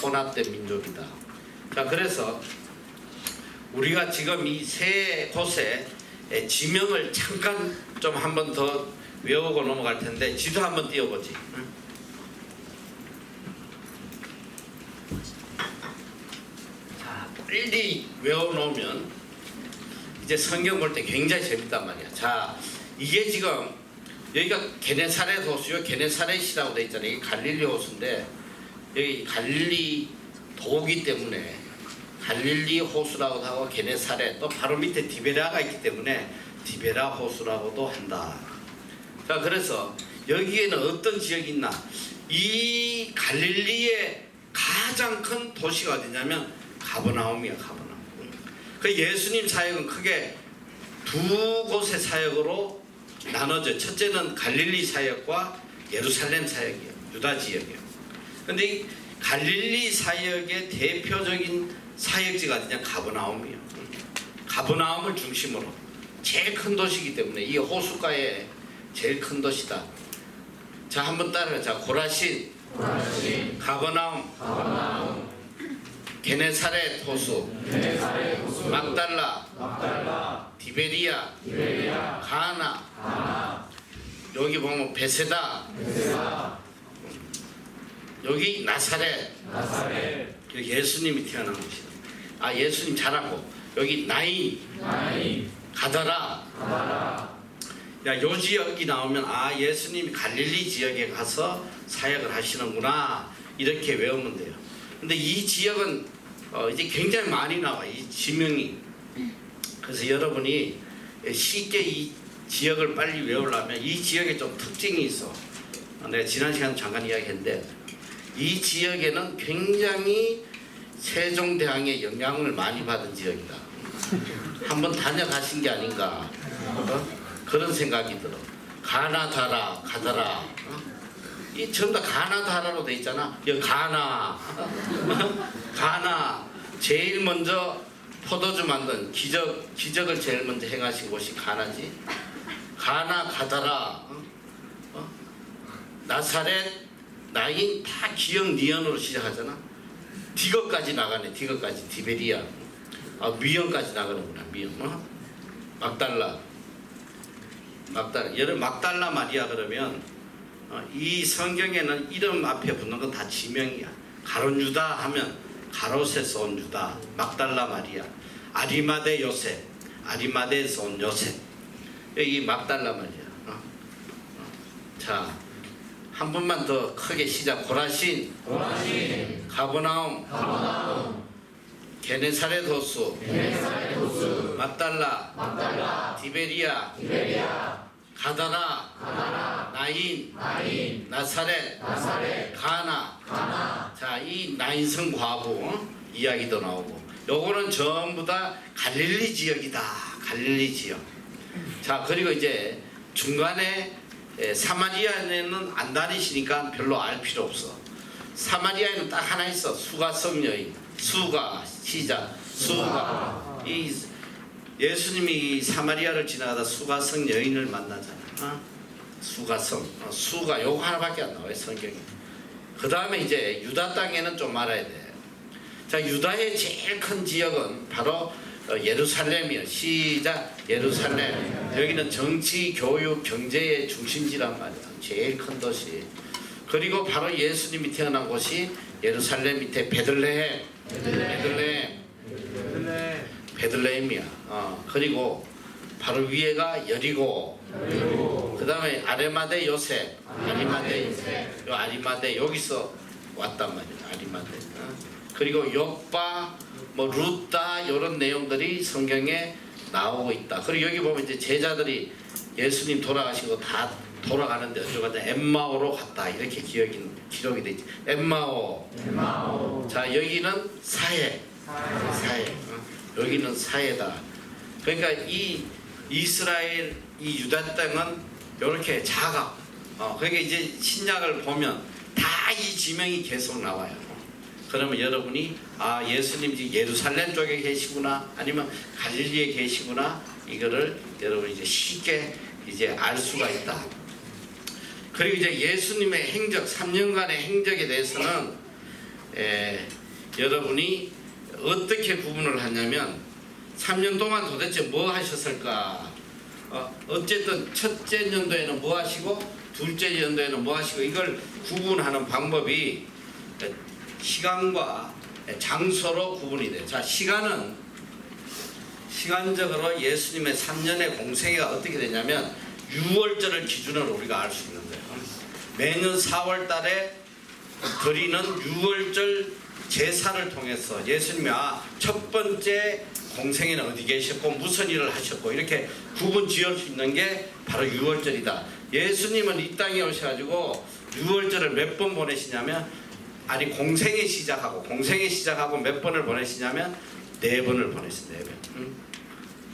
혼합된 민족이다. 자, 그래서 우리가 지금 이 세 곳의 지명을 잠깐 좀 한 번 더 외우고 넘어갈 텐데 지도 한번 띄워보지. 자, 빨리 외워놓으면 이제 성경 볼 때 굉장히 재밌단 말이야. 자, 이게 지금 여기가 게네사렛 호수요. 게네사렛이라고 돼 있잖아요. 이게 갈릴리 호수인데 여기 갈릴리 도기 때문에 갈릴리 호수라고도 하고 게네사렛 또 바로 밑에 디베라가 있기 때문에 디베라 호수라고도 한다. 자, 그래서 여기에는 어떤 지역이 있나? 이 갈릴리의 가장 큰 도시가 어디냐면 가버나움이야. 가버나움. 그 예수님 사역은 크게 두 곳의 사역으로 나눠져. 첫째는 갈릴리 사역과 예루살렘 사역이에요. 유다 지역이에요. 근데 이 갈릴리 사역의 대표적인 사역지가 어디냐? 가버나움이에요. 가버나움을 중심으로 제일 큰 도시이기 때문에 이 호숫가에 제일 큰 도시다. 자, 한번 따라가. 자, 고라신, 가버나움, 게네사렛 호수, 막달라, 디베리아, 가나, 여기 보면 베세다, 여기 나사렛. 여기 예수님이 태어난 곳이다. 아, 예수님 잘하고 여기 나인, 가다라. 요 지역이 나오면 아 예수님이 갈릴리 지역에 가서 사역을 하시는구나 이렇게 외우면 돼요. 근데 이 지역은 이제 굉장히 많이 나와 이 지명이. 그래서 여러분이 쉽게 이 지역을 빨리 외우려면 이 지역에 좀 특징이 있어. 내가 지난 시간 잠깐 이야기했는데 이 지역에는 굉장히 세종대왕의 영향을 많이 받은 지역이다. 한번 다녀가신 게 아닌가 그런 생각이 들어. 가나다라 가다라 이 전부 다 가나다라로 돼 있잖아. 여기 가나 가나 제일 먼저 포도주 만든 기적을 제일 먼저 행하신 곳이 가나지. 가나 가다라 나사렛 나인 다 기역 니언으로 시작하잖아. 디거까지 나가네. 디거까지 디베리아 미연까지 나가는구나. 미연 막달라 여러분 막달라 마리아 그러면 이 성경에는 이름 앞에 붙는 건 다 지명이야. 가론 유다 하면 가롯에서 온 유다 막달라 마리아. 아리마대 요셉 아리마대에서 온 요셉. 이 막달라 마리아. 자 한 번만 더 크게 시작. 고라신 가버나움 게네사렛 호수 막달라 디베리아 가다라 나인 나사렛 가나. 자, 이 나인성 과부 이야기도 나오고 요거는 전부 다 갈릴리 지역이다. 갈릴리 지역. 자, 그리고 이제 중간에 사마리아에는 안 다니시니까 별로 알 필요 없어. 사마리아에는 딱 하나 있어. 수가성 여인. 수가 시작. 수가. 이 예수님이 사마리아를 지나가다 수가성 여인을 만나잖아. 수가성. 수가 요거 하나밖에 안 나와요 성경에. 그 다음에 이제 유다 땅에는 좀 알아야 돼. 자, 유다의 제일 큰 지역은 바로 예루살렘이요. 시작. 예루살렘. 여기는 정치, 교육, 경제의 중심지란 말이야. 제일 큰 도시. 그리고 바로 예수님이 태어난 곳이 예루살렘 밑에 베들레헴이야. 그리고 바로 위에가 여리고. 그 다음에 아리마대 요셉. 요 아리마대 여기서 왔단 말이야. 아리마대. 그리고 욥바 뭐 루다 이런 내용들이 성경에 나오고 있다. 그리고 여기 보면 이제 제자들이 예수님 돌아가신 거 다 돌아가는데 어쩌고 엠마오로 갔다 이렇게 기록이 돼 있지. 엠마오. 자, 여기는 사해. 여기는 사해다. 그러니까 이 이스라엘 이 유다 땅은 이렇게 작아. 그러니까 이제 신약을 보면 다 이 지명이 계속 나와요. 그러면 여러분이 아 예수님 예루살렘 쪽에 계시구나 아니면 갈릴리에 계시구나 이거를 여러분이 이제 쉽게 이제 알 수가 있다. 그리고 이제 예수님의 행적 3년간의 행적에 대해서는 여러분이 어떻게 구분을 하냐면 3년 동안 도대체 뭐 하셨을까? 어쨌든 첫째 년도에는 뭐 하시고 둘째 연도에는 뭐 하시고 이걸 구분하는 방법이 시간과 장소로 구분이 돼요. 자, 시간적으로 예수님의 3년의 공생애가 어떻게 되냐면 6월절을 기준으로 우리가 알 수 있는 거예요. 매년 4월 달에 드리는 6월절 제사를 통해서 예수님이 첫 번째 공생애는 어디 계셨고 무슨 일을 하셨고 이렇게 구분 지을 수 있는 게 바로 6월절이다. 예수님은 이 땅에 오셔가지고 6월절을 몇 번 보내시냐면 공생애 시작하고 몇 번을 보내시냐면 4번을 보내신 4번.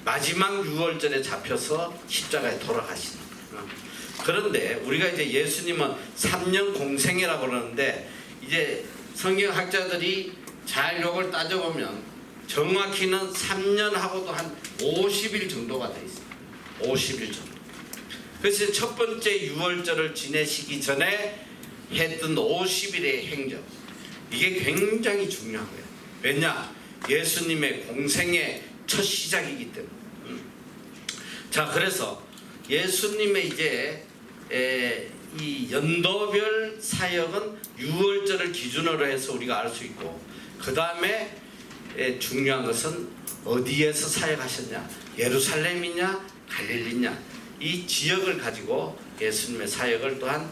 마지막 6월절에 잡혀서 십자가에 돌아가시는. 그런데 우리가 이제 예수님은 3년 공생애라고 그러는데 이제 성경학자들이 잘 요걸 따져보면 정확히는 3년하고도 한 50일 정도가 돼 있어요. 50일 정도. 그래서 첫 번째 6월절을 지내시기 전에 했던 50일의 행적 이게 굉장히 중요한 거예요. 왜냐? 예수님의 공생의 첫 시작이기 때문에. 자, 그래서 예수님의 이제 이 연도별 사역은 6월절을 기준으로 해서 우리가 알 수 있고 그 다음에 중요한 것은 어디에서 사역하셨냐? 예루살렘이냐? 갈릴리냐? 이 지역을 가지고 예수님의 사역을 또한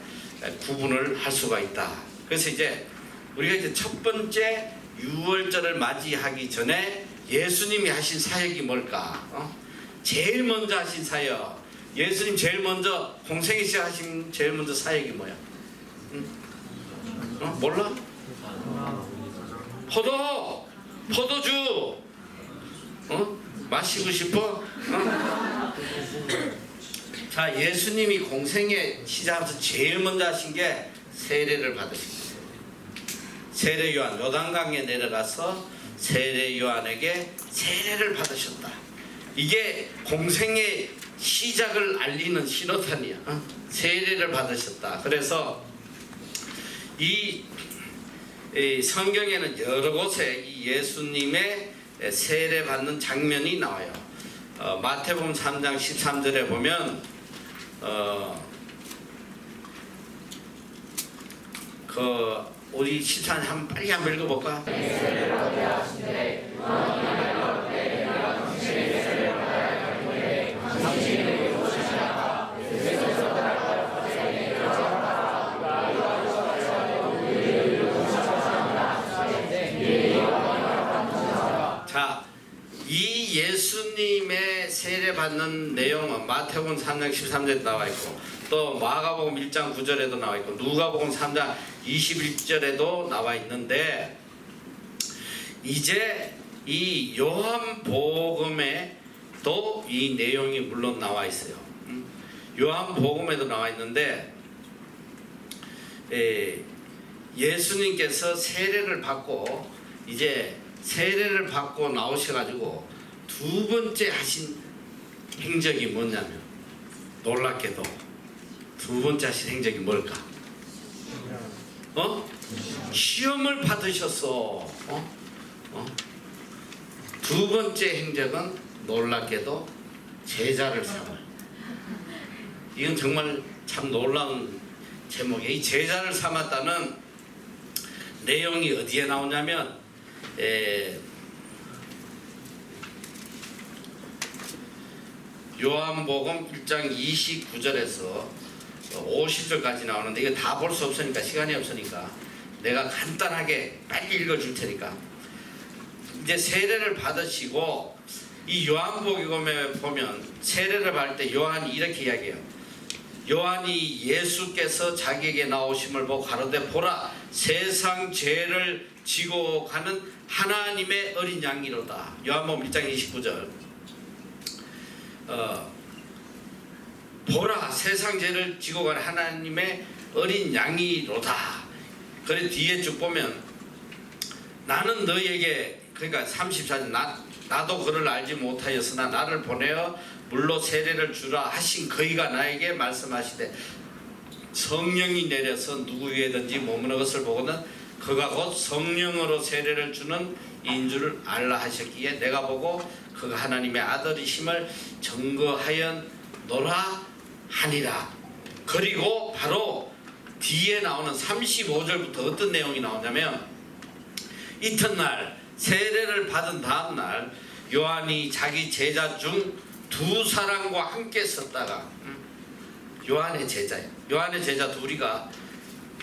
구분을 할 수가 있다. 그래서 이제 우리가 이제 첫 번째 유월절을 맞이하기 전에 예수님이 하신 사역이 뭘까? 제일 먼저 하신 사역, 예수님 제일 먼저 공생애 시 하신 제일 먼저 사역이 뭐야? 몰라? 포도주 마시고 싶어? 자, 예수님이 공생애 시작하면서 제일 먼저 하신 게 세례를 받으신 거예요. 세례 요한, 요단강에 내려가서 세례 요한에게 세례를 받으셨다. 이게 공생의 시작을 알리는 신호탄이야. 세례를 받으셨다. 그래서 이 성경에는 여러 곳에 이 예수님의 세례 받는 장면이 나와요. 마태복음 3장 13절에 보면 우리 14절 한번 빨리 한번 읽어볼까? 자, 이 예수님의 세례받는 내용은 마태복음 3장 13절에 나와 있고 또 마가복음 1장 9절에도 나와 있고 누가복음 3장 21절에도 나와 있는데 이제 이 요한복음에도 이 내용이 물론 나와 있어요. 요한복음에도 나와 있는데 예수님께서 세례를 받고 이제 세례를 받고 나오셔가지고 두 번째 하신 행적이 뭐냐면 놀랍게도 두 번째 하신 행적이 뭘까? 시험을 받으셨어. 두 번째 행적은 놀랍게도 제자를 삼아. 이건 정말 참 놀라운 제목이에요. 이 제자를 삼았다는 내용이 어디에 나오냐면 요한복음 1장 29절에서 50절까지 나오는데 이거 다 볼 수 없으니까 시간이 없으니까 내가 간단하게 빨리 읽어줄 테니까 이제 세례를 받으시고 이 요한복음에 보면 세례를 받을 때 요한이 이렇게 이야기해요. 요한이 예수께서 자기에게 나오심을 보고 가로되 보라 세상 죄를 지고 가는 하나님의 어린 양이로다. 요한복음 1장 29절 보라 세상 죄를 지고 가는 하나님의 어린 양이로다. 그래 뒤에 쭉 보면 나는 너에게 그러니까 34절 나도 그를 알지 못하였으나 나를 보내어 물로 세례를 주라 하신 그이가 나에게 말씀하시되 성령이 내려서 누구 위에든지 머무는 것을 보고는 그가 곧 성령으로 세례를 주는 이인 줄을 알라 하셨기에 내가 보고 그가 하나님의 아들이심을 증거하였노라 하니라. 그리고 바로 뒤에 나오는 35절부터 어떤 내용이 나오냐면 이튿날 세례를 받은 다음날 요한이 자기 제자 중 두 사람과 함께 섰다가 요한의 제자야. 요한의 제자 둘이가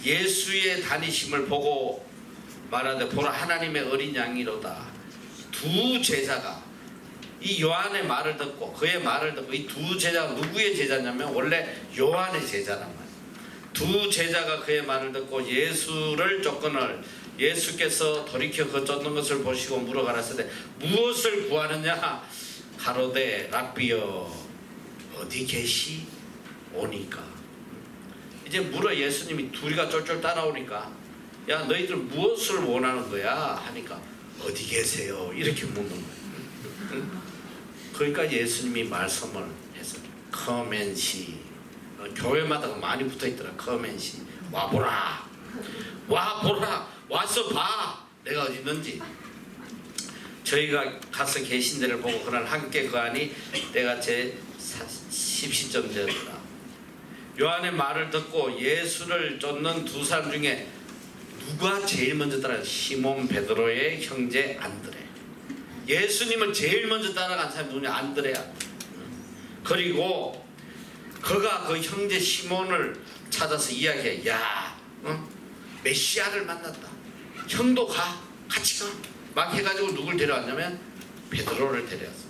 예수의 다니심을 보고 말하되 보라 하나님의 어린 양이로다. 두 제자가 이 요한의 말을 듣고 그의 말을 듣고 이 두 제자가 누구의 제자냐면 원래 요한의 제자란 말이야. 두 제자가 그의 말을 듣고 예수를 쫓거늘 예수께서 돌이켜 그 쫓는 것을 보시고 물어가라사대 무엇을 구하느냐 가로되 랍비여 어디 계시 오니까 이제 물어 예수님이 둘이가 쫄쫄 따라오니까 야 너희들 무엇을 원하는 거야 하니까 어디 계세요 이렇게 묻는 거예요. 그러니까 예수님이 말씀을 해서 come and see 교회마다 많이 붙어있더라. come and see 와보라 와보라 와서 봐 내가 어디 있는지. 저희가 가서 계신 데를 보고 그날 함께 거하니 때가 제 10시쯤 되었더라. 요한의 말을 듣고 예수를 쫓는 두 사람 중에 누가 제일 먼저 따라간 시몬 베드로의 형제 안드레. 예수님을 제일 먼저 따라간 사람이 누구냐? 안드레야. 그리고 그가 그 형제 시몬을 찾아서 이야기해. 야, 메시아를 만났다. 형도 같이 가. 막 해가지고 누굴 데려왔냐면 베드로를 데려왔어.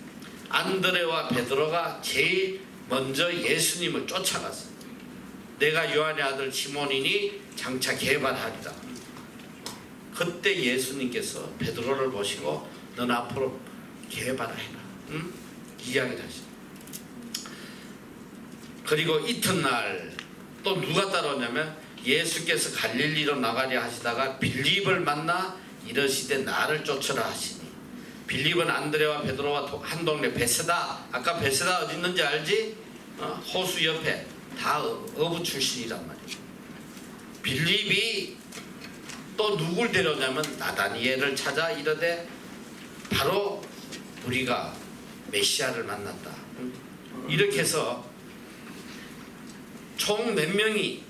안드레와 베드로가 제일 먼저 예수님을 쫓아갔어. 내가 요한의 아들 시몬이니 장차 개발하리라. 그때 예수님께서 베드로를 보시고 넌 앞으로 개발해라. 응? 이야기를 하시죠. 그리고 이튿날 또 누가 따라오냐면 예수께서 갈릴리로 나가려 하시다가 빌립을 만나 이르시되 나를 쫓으라 하시니, 빌립은 안드레와 베드로와 한 동네 베세다. 아까 베세다 어디 있는지 알지? 호수 옆에. 다 어부 출신이란 말이에요. 빌립이 또 누굴 데려오냐면 나다니엘을 찾아 이르되 바로 우리가 메시아를 만났다. 이렇게 해서 총 몇 명이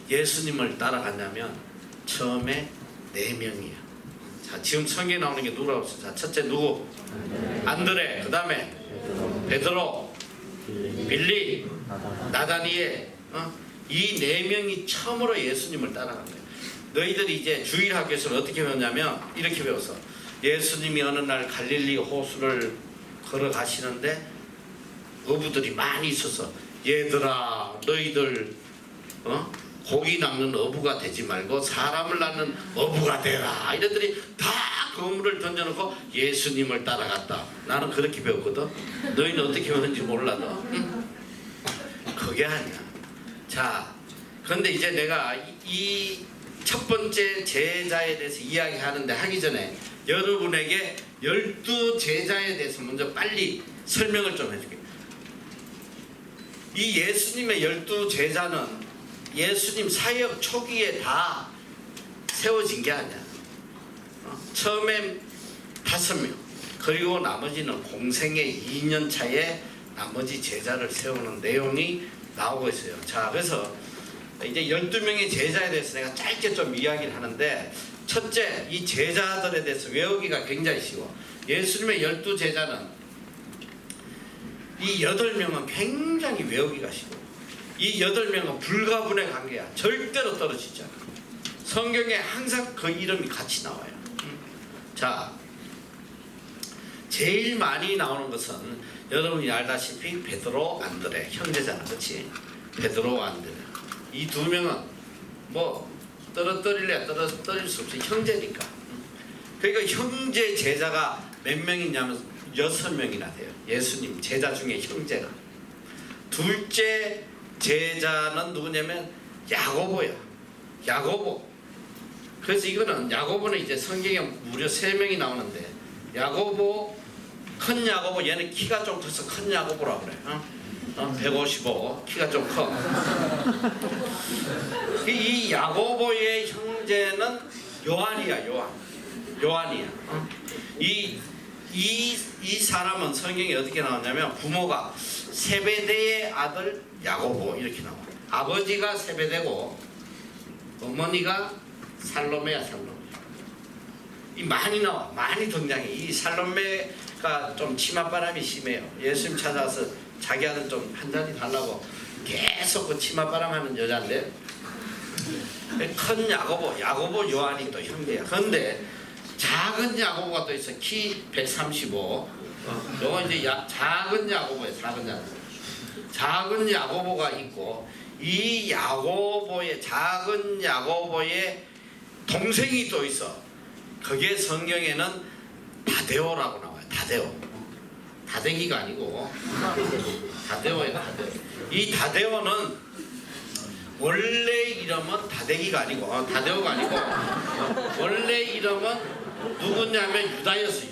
예수님을 따라갔냐면 처음에 4명이야. 자, 지금 성경에 나오는 게 누구라고 했어요? 자, 첫째 누구? 안드레. 그 다음에 베드로, 빌립, 나다니엘. 이 4명이 처음으로 예수님을 따라간 거예요. 너희들이 이제 주일학교에서 어떻게 배웠냐면 이렇게 배웠어. 예수님이 어느 날 갈릴리 호수를 걸어가시는데 어부들이 많이 있어서 얘들아 너희들 고기 낚는 어부가 되지 말고 사람을 낳는 어부가 되라. 이랬더니 다 그물을 던져놓고 예수님을 따라갔다. 나는 그렇게 배웠거든. 너희는 어떻게 배웠는지 몰라도. 응? 그게 아니야. 자, 그런데 이제 내가 이 첫 번째 제자에 대해서 이야기하는데 하기 전에 여러분에게 12제자에 대해서 먼저 빨리 설명을 좀 해줄게요. 이 예수님의 12제자는 예수님 사역 초기에 다 세워진 게 아니야. 처음에 5명, 그리고 나머지는 공생의 2년 차에 나머지 제자를 세우는 내용이 나오고 있어요. 자, 그래서 이제 12명의 제자에 대해서 내가 짧게 좀 이야기를 하는데, 첫째, 이 제자들에 대해서 외우기가 굉장히 쉬워. 예수님의 12제자는 이 8명은 굉장히 외우기가 쉬워. 이 8명은 불가분의 관계야. 절대로 떨어지지 않아. 성경에 항상 그 이름이 같이 나와요. 자, 제일 많이 나오는 것은 여러분이 알다시피 베드로, 안드레 형제잖아, 그렇지? 베드로, 안드레 이 2명은 뭐 떨어뜨릴 수 없이 형제니까. 그러니까 형제 제자가 몇 명이냐면 6명이나 돼요. 예수님 제자 중에 형제가. 둘째 제자는 누구냐면 야고보야. 야고보. 그래서 이거는 야고보는 이제 성경에 무려 3명이 나오는데, 야고보, 큰 야고보, 얘는 키가 좀 커서 큰 야고보라고 그래. 155, 키가 좀 커. 이 야고보의 형제는 요한이야. 요한이야. 이 사람은 성경에 어떻게 나왔냐면 부모가 세베대의 아들 야고보 이렇게 나와. 아버지가 세베대고 어머니가 살로메야. 이 많이 나와. 많이 등장해. 이 살로메가 좀 치맛바람이 심해요. 예수님 찾아와서 자기 아들 좀 한 잔이 달라고 계속 그 치맛바람 하는 여자인데, 큰 야고보 요한이 또 형제야. 그런데 작은 야고보가 또 있어. 키 135. 요거 이제 작은 야고보예요. 작은 야고보가 있고, 이 작은 야고보의 동생이 또 있어. 그게 성경에는 다데오라고 나와요. 다대기가 아니고 다데오예요. 이 다데오는 원래 이름은 다대기가 아니고 다데오가 아니고 원래 이름은 누구냐면 유다였어.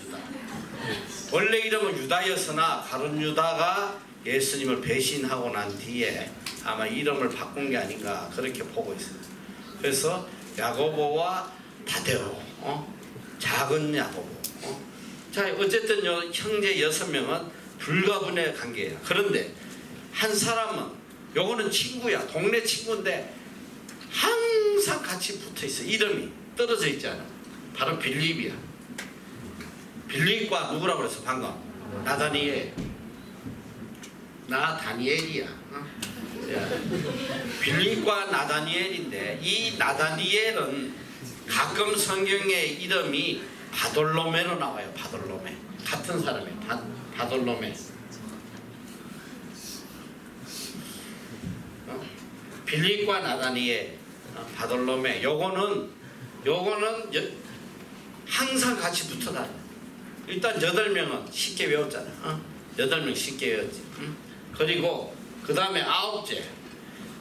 원래 이름은 유다였으나 가룟 유다가 예수님을 배신하고 난 뒤에 아마 이름을 바꾼 게 아닌가 그렇게 보고 있어요. 그래서 야고보와 다데오, 작은 야고보. 자, 어쨌든 형제 6명은 불가분의 관계예요. 그런데 한 사람은, 요거는 친구야. 동네 친구인데 항상 같이 붙어 있어. 이름이 떨어져 있잖아. 바로 빌립이야. 빌립과 누구라고 그랬어 방금? 나다니엘. 나 다니엘이야. 빌립과 나다니엘인데 이 나다니엘은 가끔 성경에 이름이 바돌로메로 나와요. 바돌로메. 같은 사람이에요. 바돌로메. 빌립과 나다니엘, 바돌로메. 요거는 항상 같이 붙어 다녀. 일단 8명은 쉽게 외웠잖아. 8명 쉽게 외웠지. 그리고 그 다음에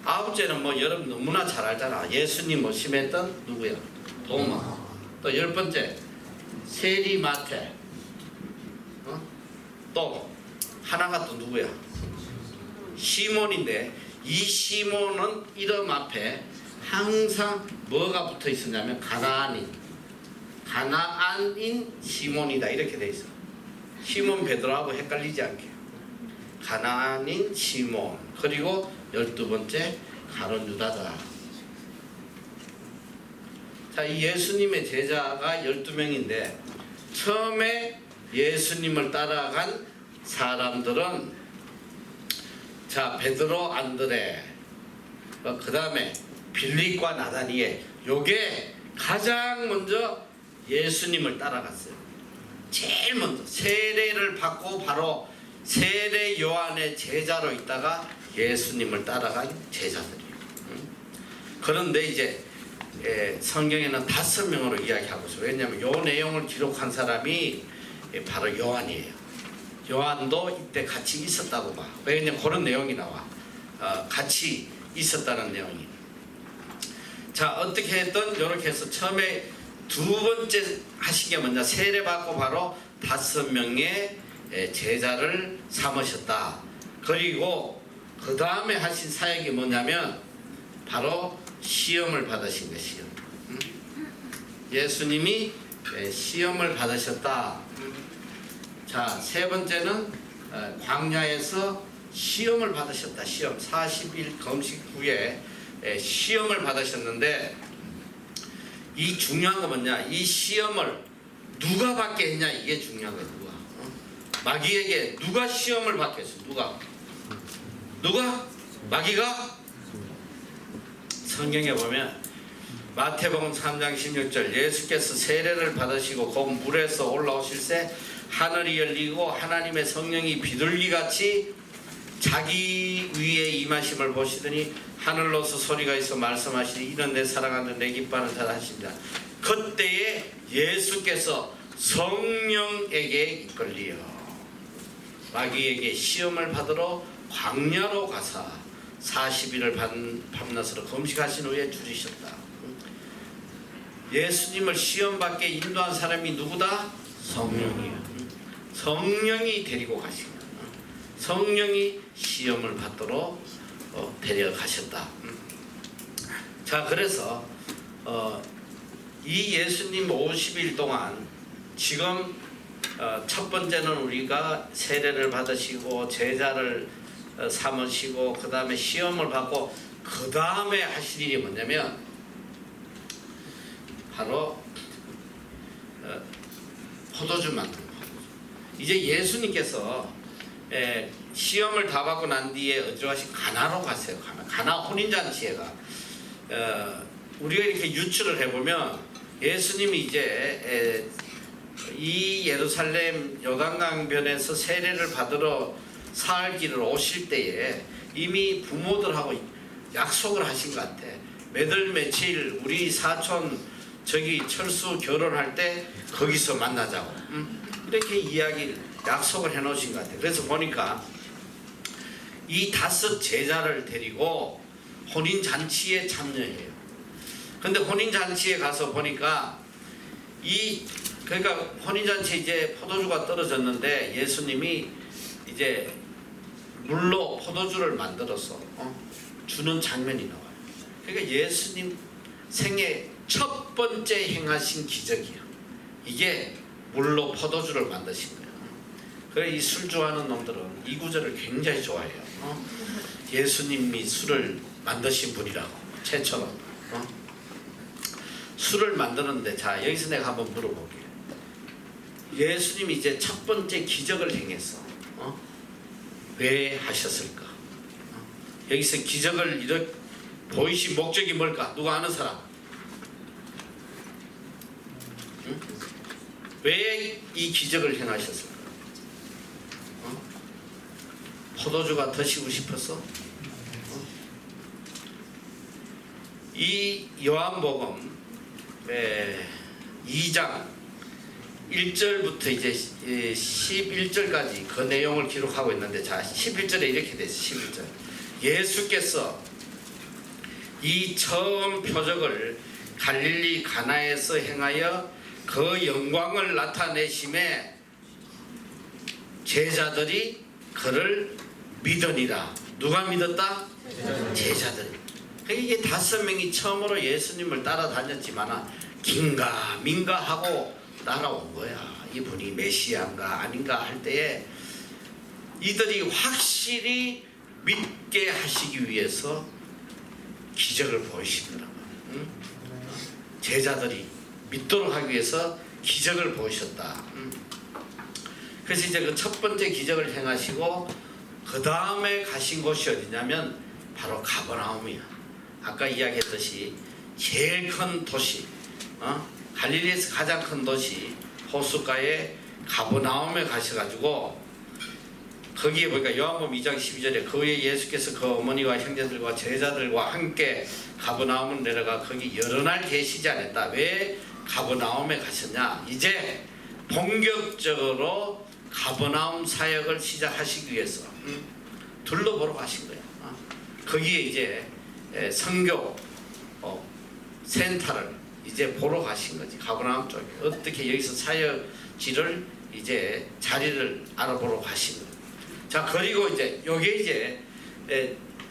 아홉째는 뭐 여러분 너무나 잘 알잖아. 예수님 모심했던 누구야? 도마. 또 10번째 세리마테. 또 하나가 또 누구야? 시몬인데 이 시몬은 이름 앞에 항상 뭐가 붙어 있었냐면 가나안인 시몬이다 이렇게 돼 있어. 시몬 베드로하고 헷갈리지 않게. 가나안인 시몬. 그리고 12번째 가룟 유다다. 자, 이 예수님의 제자가 12명인데 처음에 예수님을 따라간 사람들은 자, 베드로, 안드레, 그 다음에 빌립과 나다니엘. 요게 가장 먼저 예수님을 따라갔어요. 제일 먼저 세례를 받고 바로 세례 요한의 제자로 있다가 예수님을 따라간 제자들이에요. 그런데 이제 성경에는 5명으로 이야기하고 있어요. 왜냐하면 요 내용을 기록한 사람이 바로 요한이에요. 요한도 이때 같이 있었다고 봐. 왜냐하면 그런 내용이 나와. 같이 있었다는 내용이. 자, 어떻게 했든 이렇게 해서 처음에 2번째 하신 게 뭐냐? 세례 받고 바로 5명의 제자를 삼으셨다. 그리고 그 다음에 하신 사역이 뭐냐면 바로 시험을 받으신 거예요. 시험. 예수님이 시험을 받으셨다. 자, 3번째는 광야에서 시험을 받으셨다. 시험 40일 금식 후에 시험을 받으셨는데 이 중요한 거 뭐냐? 이 시험을 누가 받게 했냐? 이게 중요한 거예요. 누가? 마귀에게 누가 시험을 받게 했어? 누가? 마귀가? 성경에 보면 마태복음 3장 16절 예수께서 세례를 받으시고 곧 물에서 올라오실새 하늘이 열리고 하나님의 성령이 비둘기같이 자기 위에 임하심을 보시더니 하늘로서 소리가 있어 말씀하시니 이는 내 사랑하는 내 기뻐하는 자라 하십니다. 그때에 예수께서 성령에게 이끌리어 마귀에게 시험을 받으러 광야로 가사 40일을 밤낮으로 금식하신 후에 줄이셨다. 예수님을 시험받게 인도한 사람이 누구다? 성령이에요. 성령이 데리고 가신 거예요. 성령이 시험을 받도록 데려가셨다. 자, 그래서 이 예수님 50일 동안 지금 첫 번째는 우리가 세례를 받으시고 제자를 삼으시고 그 다음에 시험을 받고 그 다음에 하실 일이 뭐냐면 바로 포도주 만드는 거. 이제 예수님께서 시험을 다 받고 난 뒤에 어디로 가시? 가나로 갔어요. 가나 혼인잔치에가 우리가 이렇게 유추를 해보면 예수님이 이제 이 예루살렘 요단강변에서 세례를 받으러 사흘 길을 오실 때에 이미 부모들하고 약속을 하신 것 같아. 몇월 며칠 우리 사촌 저기 철수 결혼할 때 거기서 만나자고 이렇게 약속을 해놓으신 것 같아요. 그래서 보니까 이 5 제자를 데리고 혼인잔치에 참여해요. 근데 혼인잔치에 가서 보니까 그러니까 혼인잔치에 이제 포도주가 떨어졌는데 예수님이 이제 물로 포도주를 만들어서 주는 장면이 나와요. 그러니까 예수님 생애 첫 번째 행하신 기적이에요. 이게 물로 포도주를 만드신 거예요. 그래 이 술 좋아하는 놈들은 이 구절을 굉장히 좋아해요. 예수님이 술을 만드신 분이라고 최초로 술을 만드는데 자 여기서 내가 한번 물어볼게요. 예수님이 이제 첫 번째 기적을 행했어. 왜 하셨을까? 여기서 기적을 이렇게 보이신 목적이 뭘까? 누가 아는 사람? 응? 왜 이 기적을 행하셨을까? 포도주가 드시고 싶었어? 이 요한복음 2장 1절부터 이제 11절까지 그 내용을 기록하고 있는데, 자 11절에 이렇게 돼 있어요. 11절. 예수께서 이 처음 표적을 갈릴리 가나에서 행하여 그 영광을 나타내심에 제자들이 그를 믿으니라. 누가 믿었다? 제자들. 이게 5명이 처음으로 예수님을 따라다녔지만 긴가민가 하고 따라온 거야. 이분이 메시아인가 아닌가 할 때에 이들이 확실히 믿게 하시기 위해서 기적을 보이시더라고요. 응? 제자들이 믿도록 하기 위해서 기적을 보이셨다. 응? 그래서 이제 그 첫 번째 기적을 행하시고 그 다음에 가신 곳이 어디냐면 바로 가버나움이야. 아까 이야기했듯이 제일 큰 도시, 갈릴리에서 가장 큰 도시 호숫가에 가버나움에 가셔가지고 거기에 보니까 요한복음 2장 12절에 그 후에 예수께서 그 어머니와 형제들과 제자들과 함께 가버나움을 내려가 거기 여러 날 계시지 않았다. 왜 가버나움에 가셨냐? 이제 본격적으로 가버나움 사역을 시작하시기 위해서 둘러보러 가신 거예요. 거기에 이제 선교 센터를 이제 보러 가신 거지. 가버나움 쪽에 어떻게 여기서 사역지를 이제 자리를 알아보러 가신 거예요. 자, 그리고 이제 요게 이제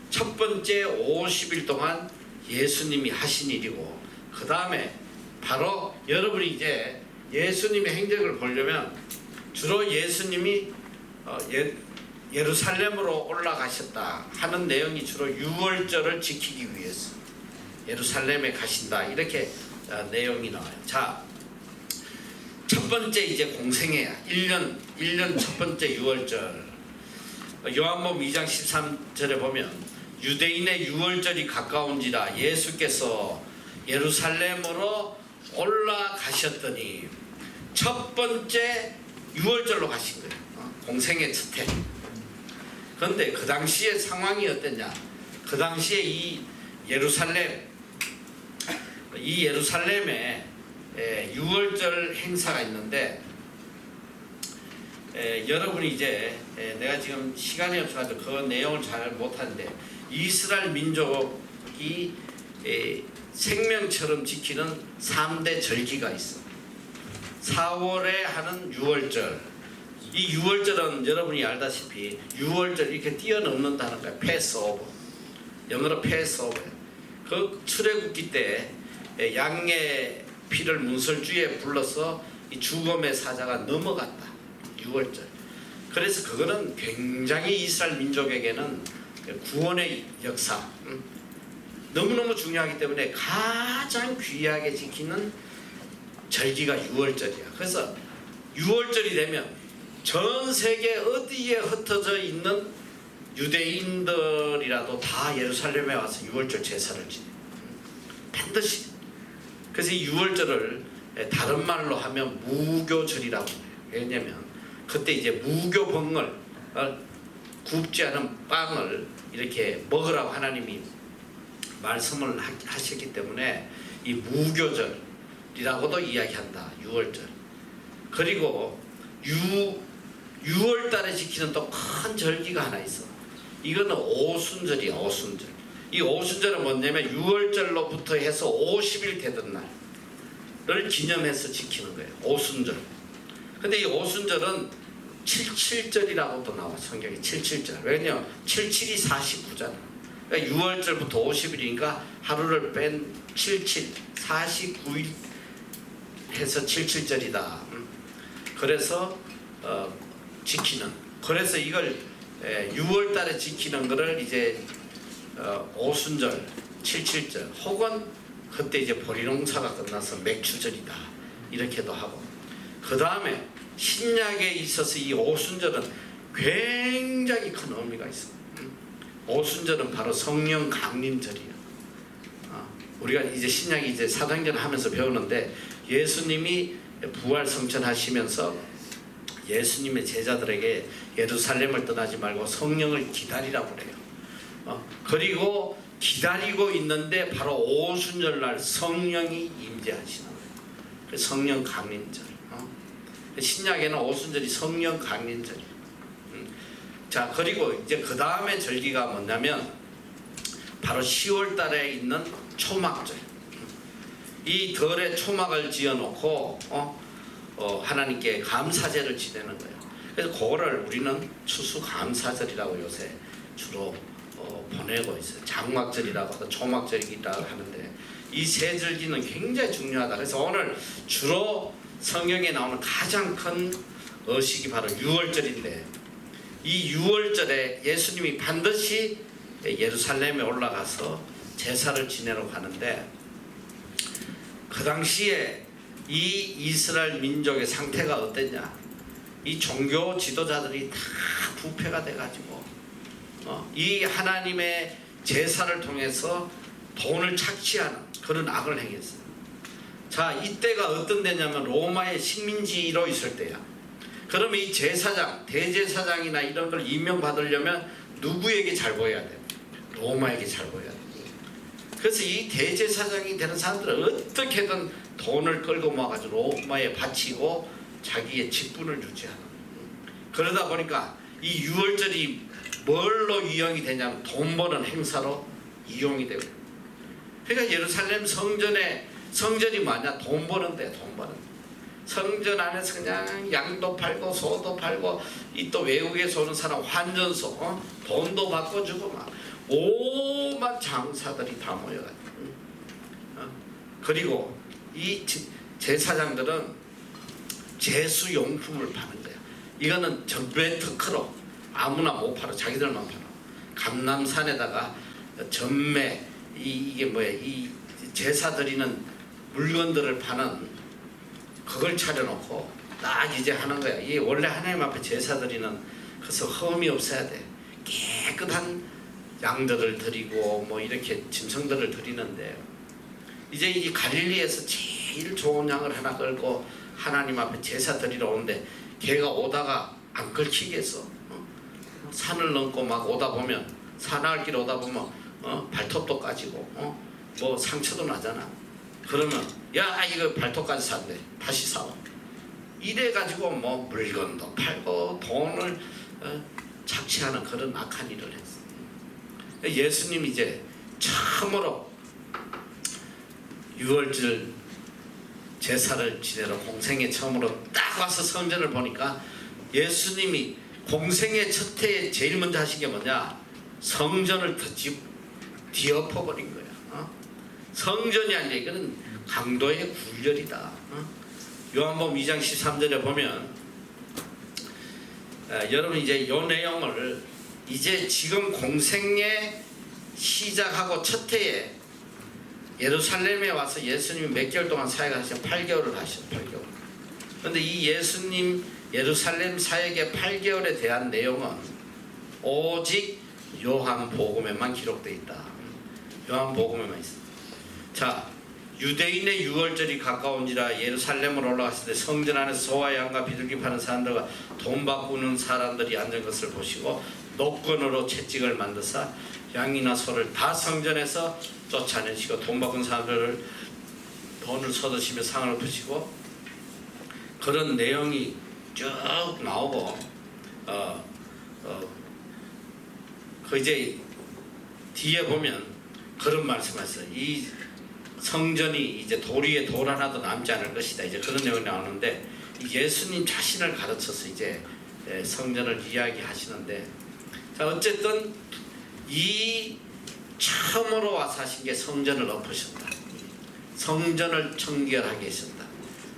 첫 번째 50일 동안 예수님이 하신 일이고, 그 다음에 바로 여러분이 이제 예수님의 행적을 보려면 주로 예수님이 예루살렘으로 올라가셨다 하는 내용이 주로 유월절을 지키기 위해서 예루살렘에 가신다, 이렇게 내용이 나와요. 자, 첫 번째 이제 공생애야. 1년 첫 번째 유월절. 요한복음 2장 13절에 보면 유대인의 유월절이 가까운지라 예수께서 예루살렘으로 올라가셨더니 첫 번째 유월절로 가신 거예요. 공생애 첫 해. 그런데 그 당시의 상황이 어땠냐? 그 당시에 이 예루살렘에 유월절 행사가 있는데, 여러분이 이제 내가 지금 시간이 없어가지고 그 내용을 잘 못하는데, 이스라엘 민족이 생명처럼 지키는 3대 절기가 있어. 4월에 하는 유월절. 이 유월절은 여러분이 알다시피 유월절 이렇게 뛰어넘는다는 거야. 패스오버. 영어로 패스오버. 그 출애굽기 때 양의 피를 문설주에 불러서 이 죽음의 사자가 넘어갔다. 유월절. 그래서 그거는 굉장히 이스라엘 민족에게는 구원의 역사, 너무너무 중요하기 때문에 가장 귀하게 지키는 절기가 유월절이야. 그래서 유월절이 되면 전 세계 어디에 흩어져 있는 유대인들이라도 다 예루살렘에 와서 유월절 제사를 지내. 반드시. 그래서 이 유월절을 다른 말로 하면 무교절이라고 해요. 왜냐면 그때 이제 무교병을, 굽지 않은 빵을 이렇게 먹으라고 하나님이 말씀을 하셨기 때문에 이 무교절이라고도 이야기한다. 유월절. 그리고 6월달에 지키는 또 큰 절기가 하나 있어. 이거는 오순절이야. 오순절. 이 오순절은 뭐냐면 6월절로부터 해서 50일 되던 날을 기념해서 지키는 거예요. 오순절. 근데 이 오순절은 77절이라고도 나와. 성경에 77절. 왜냐면 77이 49잖아. 그러니까 6월절부터 50일이니까 하루를 뺀 77, 49일 해서 77절이다. 그래서 지키는. 그래서 이걸 6월달에 지키는 거를 이제 오순절, 77절, 혹은 그때 이제 보리농사가 끝나서 맥추절이다, 이렇게도 하고. 그 다음에 신약에 있어서 이 오순절은 굉장히 큰 의미가 있어. 오순절은 바로 성령 강림절이야. 우리가 이제 신약이 이제 사도행전 하면서 배우는데 예수님이 부활 성천하시면서 예수님의 제자들에게 예루살렘을 떠나지 말고 성령을 기다리라고 그래요. 그리고 기다리고 있는데 바로 오순절날 성령이 임재하시는 거예요. 그 성령 강림절. 신약에는 오순절이 성령 강림절이에요. 자, 그리고 이제 그 다음에 절기가 뭐냐면 바로 10월 달에 있는 초막절. 이 덜에 초막을 지어놓고 하나님께 감사제를 지내는 거예요. 그래서 그거를 우리는 추수감사절이라고 요새 주로 보내고 있어요. 장막절이라고 하고 초막절이라고 하는데 이 세 절기는 굉장히 중요하다. 그래서 오늘 주로 성경에 나오는 가장 큰 의식이 바로 유월절인데 이 유월절에 예수님이 반드시 예루살렘에 올라가서 제사를 지내러 가는데 그 당시에 이 이스라엘 민족의 상태가 어땠냐? 이 종교 지도자들이 다 부패가 돼가지고 이 하나님의 제사를 통해서 돈을 착취하는 그런 악을 행했어요. 자, 이때가 어떤 때냐면 로마의 식민지로 있을 때야. 그러면 이 제사장, 대제사장이나 이런 걸 임명받으려면 누구에게 잘 보여야 돼? 로마에게 잘 보여야 돼. 그래서 이 대제사장이 되는 사람들은 어떻게든 돈을 끌고 모아가지고 로마에 바치고 자기의 직분을 유지하는. 그러다 보니까 이 유월절이 뭘로 이용이 되냐면 돈 버는 행사로 이용이 되고. 그러니까 예루살렘 성전이 뭐냐? 돈 버는데 돈 버는. 성전 안에서 그냥 양도 팔고 소도 팔고 이 또 외국에서 오는 사람 환전소 돈도 바꿔주고 막 오만 장사들이 다 모여가지고 그리고 이 제사장들은 제수용품을 파는 거야. 이거는 전매 특허로 아무나 못 팔아. 자기들만 팔아. 감람산에다가 전매 이게 뭐야? 이 제사 드리는 물건들을 파는 그걸 차려놓고 딱 이제 하는 거야. 이 원래 하나님 앞에 제사 드리는 그래서 흠이 없어야 돼. 깨끗한 양들을 드리고 뭐 이렇게 짐승들을 드리는데 이제 이 갈릴리에서 제일 좋은 양을 하나 끌고 하나님 앞에 제사 드리러 오는데 걔가 오다가 안 끌히겠어. 산을 넘고 막 오다 보면 산악길 오다 보면 발톱도 까지고 뭐 상처도 나잖아. 그러면 야 이거 발톱까지 샀네 다시 사와. 이래 가지고 뭐 물건도 팔고 돈을 착취하는 그런 악한 일을 했어. 예수님이 이제 처음으로 유월절 제사를 지내러 공생에 처음으로 딱 와서 성전을 보니까 예수님이 공생의 첫 해에 제일 먼저 하신 게 뭐냐? 성전을 뒤엎어버린 거야. 성전이 아니라 이거는 강도의 굴절이다. 요한복음 2장 13절에 보면 여러분 이제 이 내용을 이제 지금 공생에 시작하고 첫 해에 예루살렘에 와서 예수님이 몇 개월 동안 사역하시죠? 8개월을 하셨어요. 8개월. 그런데 이 예수님 예루살렘 사역의 8개월에 대한 내용은 오직 요한복음에만 기록되어 있다. 요한복음에만 있어. 자, 유대인의 유월절이 가까운지라 예루살렘으로 올라갔을 때 성전 안에서 소와 양과 비둘기 파는 사람들과 돈 바꾸는 사람들이 앉은 것을 보시고 노건으로 채찍을 만드사 양이나 소를 다 성전에서 쫓아내시고 돈 바꾼 사람들을 돈을 쏟으시며 상을 푸시고 그런 내용이 쭉 나오고 그 이제 뒤에 보면 그런 말씀하셨어요. 이 성전이 이제 돌 위에 돌 하나도 남지 않을 것이다. 이제 그런 내용이 나오는데 예수님 자신을 가르쳐서 이제 성전을 이야기하시는데 자 어쨌든 이 처음으로 와서 하신 게 성전을 엎으셨다. 성전을 청결하게 하셨다.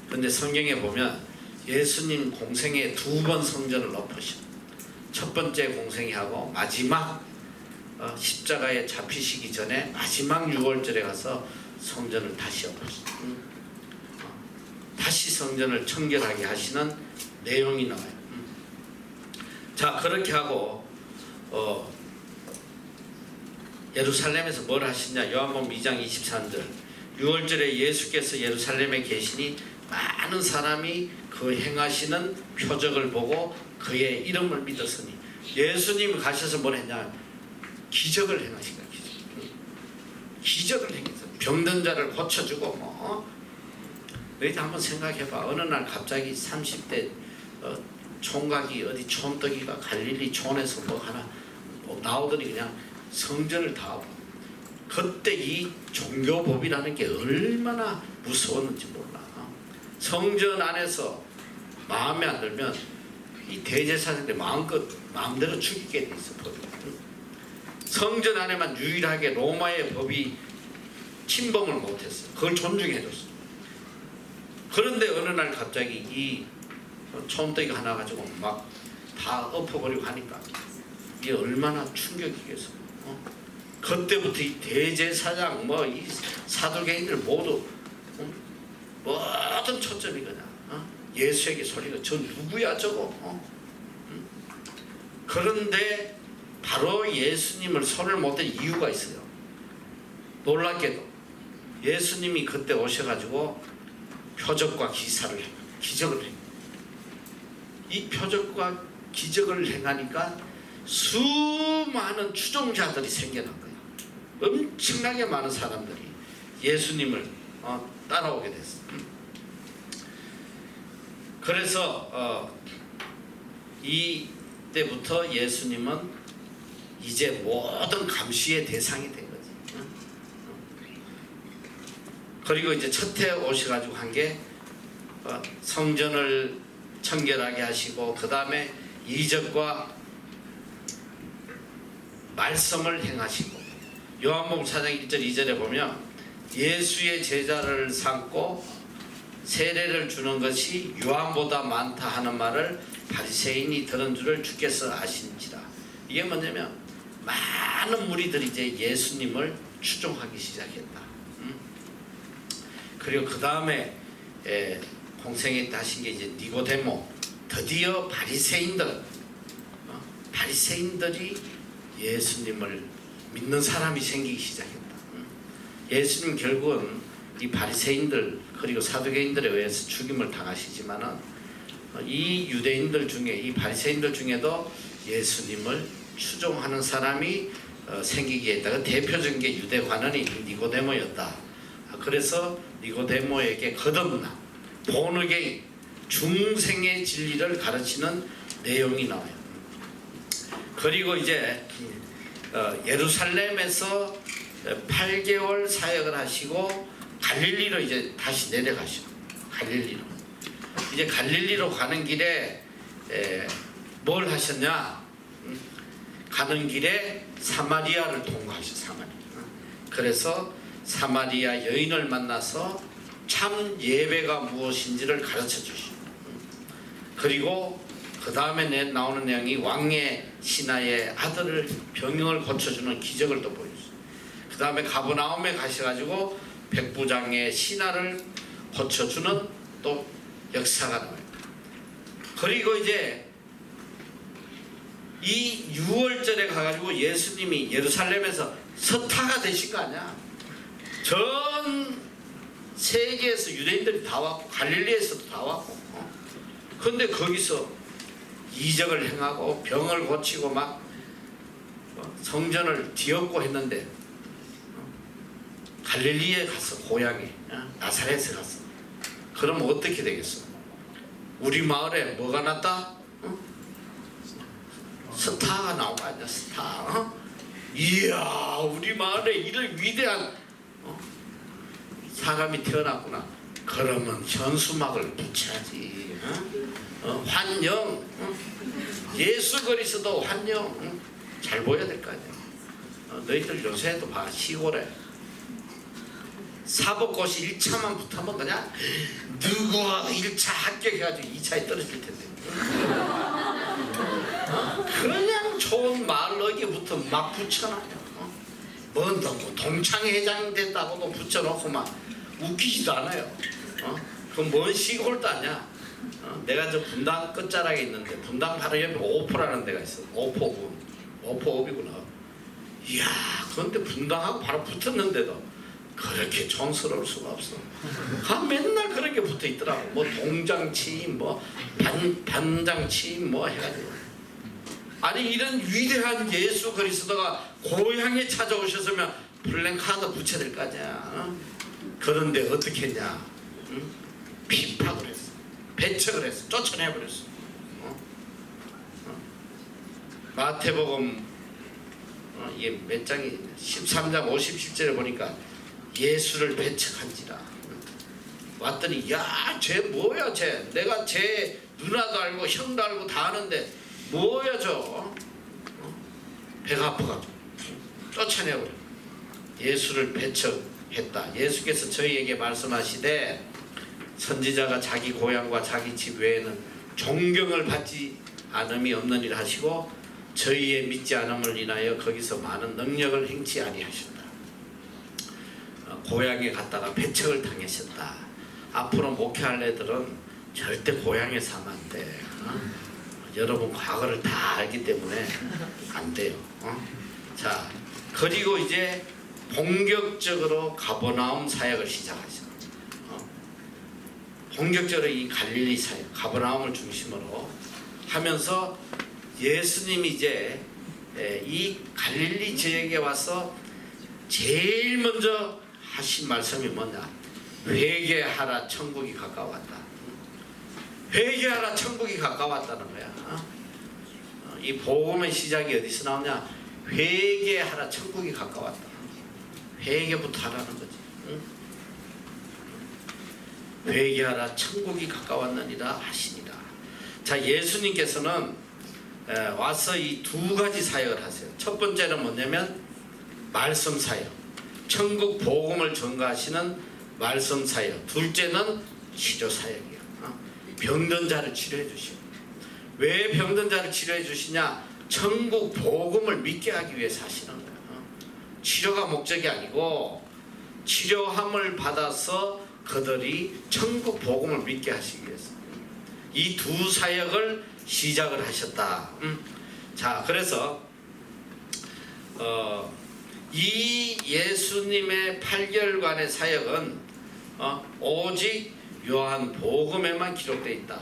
그런데 성경에 보면 예수님 공생에 2번 성전을 엎으셨다. 첫 번째 공생이 하고 마지막 십자가에 잡히시기 전에 마지막 유월절에 가서 성전을 다시 엎으셨다. 다시 성전을 청결하게 하시는 내용이 나와요. 자, 그렇게 하고 예루살렘에서 뭘 하시냐? 요한복음 2장 23절. 6월절에 예수께서 예루살렘에 계시니 많은 사람이 그 행하시는 표적을 보고 그의 이름을 믿었으니. 예수님이 가셔서 뭘 했냐? 기적을 행하신 거야. 기적을 행했어. 병든 자를 고쳐주고 너희들 한번 생각해봐. 어느 날 갑자기 30대 총각이 어디 촌떡이가 갈릴리 촌에서 뭐 하나 나오더니 그냥 성전을 다 하고. 그때 이 종교법이라는 게 얼마나 무서웠는지 몰라. 성전 안에서 마음에 안 들면 이 대제사장들 마음대로 죽이게 돼 있어. 법이. 성전 안에만 유일하게 로마의 법이 침범을 못했어. 그걸 존중해줬어. 그런데 어느 날 갑자기 이 촌떡이 하나 가지고 막 다 엎어버리고 하니까 이게 얼마나 충격이겠어. 그때부터 이 대제사장 이 사두개인들 모두 모든 초점이 그냥 예수에게 소리가 저 누구야 저거. 그런데 바로 예수님을 손을 못 댄 이유가 있어요. 놀랍게도 예수님이 그때 오셔가지고 표적과 기적을 해. 이 표적과 기적을 행하니까 수많은 추종자들이 생겨난 거예요. 엄청나게 많은 사람들이 예수님을 따라오게 됐어요. 그래서 이때부터 예수님은 이제 모든 감시의 대상이 된 거지. 그리고 이제 첫해 오셔가지고 한 게 성전을 청결하게 하시고 그 다음에 이적과 말씀을 행하시고 요한복음 4장 1절 2절에 보면 예수의 제자를 삼고 세례를 주는 것이 요한보다 많다 하는 말을 바리새인이 들은 줄을 주께서 아신지라. 이게 뭐냐면 많은 무리들이 이제 예수님을 추종하기 시작했다. 그리고 그 다음에 공생에 하신 게 이제 니고데모. 드디어 바리새인들이 예수님을 믿는 사람이 생기기 시작했다. 예수님 결국은 이 바리새인들 그리고 사두개인들에 의해서 죽임을 당하시지만은 이 유대인들 중에 이 바리새인들 중에도 예수님을 추종하는 사람이 생기게 했다. 그 대표적인 게 유대 관원이 니고데모였다. 그래서 니고데모에게 거듭나 본어게인 중생의 진리를 가르치는 내용이 나와요. 그리고 이제 예루살렘에서 8개월 사역을 하시고 갈릴리로 이제 다시 내려가시고 갈릴리로 가는 길에 뭘 하셨냐? 가는 길에 사마리아를 통과하셔. 사마리아. 그래서 사마리아 여인을 만나서 참 예배가 무엇인지를 가르쳐 주시고, 그리고 그 다음에 나오는 내용이 왕의 신하의 아들을 병을 고쳐주는 기적을 또 보여주세요. 그 다음에 가버나움에 가셔가지고 백부장의 신하를 고쳐주는 또 역사가 나와요. 그리고 이제 이 6월절에 가가지고 예수님이 예루살렘에서 서타가 되신 거 아니야. 전 세계에서 유대인들이 다 왔고 갈릴리에서도 다 왔고 그런데 거기서 이적을 행하고 병을 고치고 막 성전을 뒤엎고 했는데 갈릴리에 가서 고향에 나사렛에 갔어. 그럼 어떻게 되겠어? 우리 마을에 뭐가 났다? 스타가 나온 거 아니야. 스타. 이야 우리 마을에 이런 위대한 사람이 태어났구나. 그러면 현수막을 붙여야지. 환영. 예수 그리스도 환영. 잘 보여야 될 거 아니야. 너희들 요새도 봐. 시골에 사법고시 1차만 붙으면 그냥 누구가 1차 합격해가지고 2차에 떨어질 텐데. 그냥 좋은 말 어기부터 막 붙여놔요. 뭔 동창회장 된다고도 붙여놓고 막 웃기지도 않아요. 그건 뭔 시골도 아니야. 내가 저 분당 끝자락에 있는데 분당 바로 옆에 오포라는 데가 있어. 오포군. 오포읍이구나. 이야, 그런데 분당하고 바로 붙었는데도 그렇게 촌스러울 수가 없어. 맨날 그렇게 붙어 있더라고. 뭐 동장치임, 뭐 반장치임, 뭐 해가지고. 아니 이런 위대한 예수 그리스도가 고향에 찾아오셨으면 플랜카드 붙여야 될 거 아니야. 그런데 어떻게 했냐? 비판을 했어. 배척을 했어. 쫓아내버렸어. 마태복음 이게 몇 장이 13장 57절에 보니까 예수를 배척한지라. 왔더니 야, 쟤 뭐야 쟤. 내가 쟤 누나도 알고 형도 알고 다 아는데 뭐야 저. 배가 아파가지고 쫓아내버려. 예수를 배척했다. 예수께서 저희에게 말씀하시되 선지자가 자기 고향과 자기 집 외에는 존경을 받지 않음이 없느니라 하시고 저희의 믿지 않음을 인하여 거기서 많은 능력을 행치 아니하셨다. 고향에 갔다가 배척을 당하셨다. 앞으로 목회할 애들은 절대 고향에 사면 안 돼. 여러분 과거를 다 알기 때문에 안 돼요. 자, 그리고 이제 본격적으로 가버나움 사역을 시작하죠. 본격적으로 이 갈릴리 사역, 가버나움을 중심으로 하면서 예수님이 이제 이 갈릴리 지역에 와서 제일 먼저 하신 말씀이 뭐냐? 회개하라, 천국이 가까웠다. 회개하라, 천국이 가까웠다는 거야. 이 복음의 시작이 어디서 나오냐? 회개하라, 천국이 가까웠다. 회개부터 하라는 거지. 회개하라, 천국이 가까웠느니라 하시니라. 자, 예수님께서는 와서 이 두 가지 사역을 하세요. 첫 번째는 뭐냐면 말씀 사역, 천국 복음을 전가하시는 말씀 사역. 둘째는 치료 사역이에요. 병든 자를 치료해 주시고. 왜 병든 자를 치료해 주시냐? 천국 복음을 믿게 하기 위해서 하시는 거예요. 치료가 목적이 아니고 치료함을 받아서 그들이 천국 복음을 믿게 하시기 위해서 이 두 사역을 시작을 하셨다. 자, 그래서 이 예수님의 8개월간의 사역은 오직 요한 복음에만 기록되어 있다.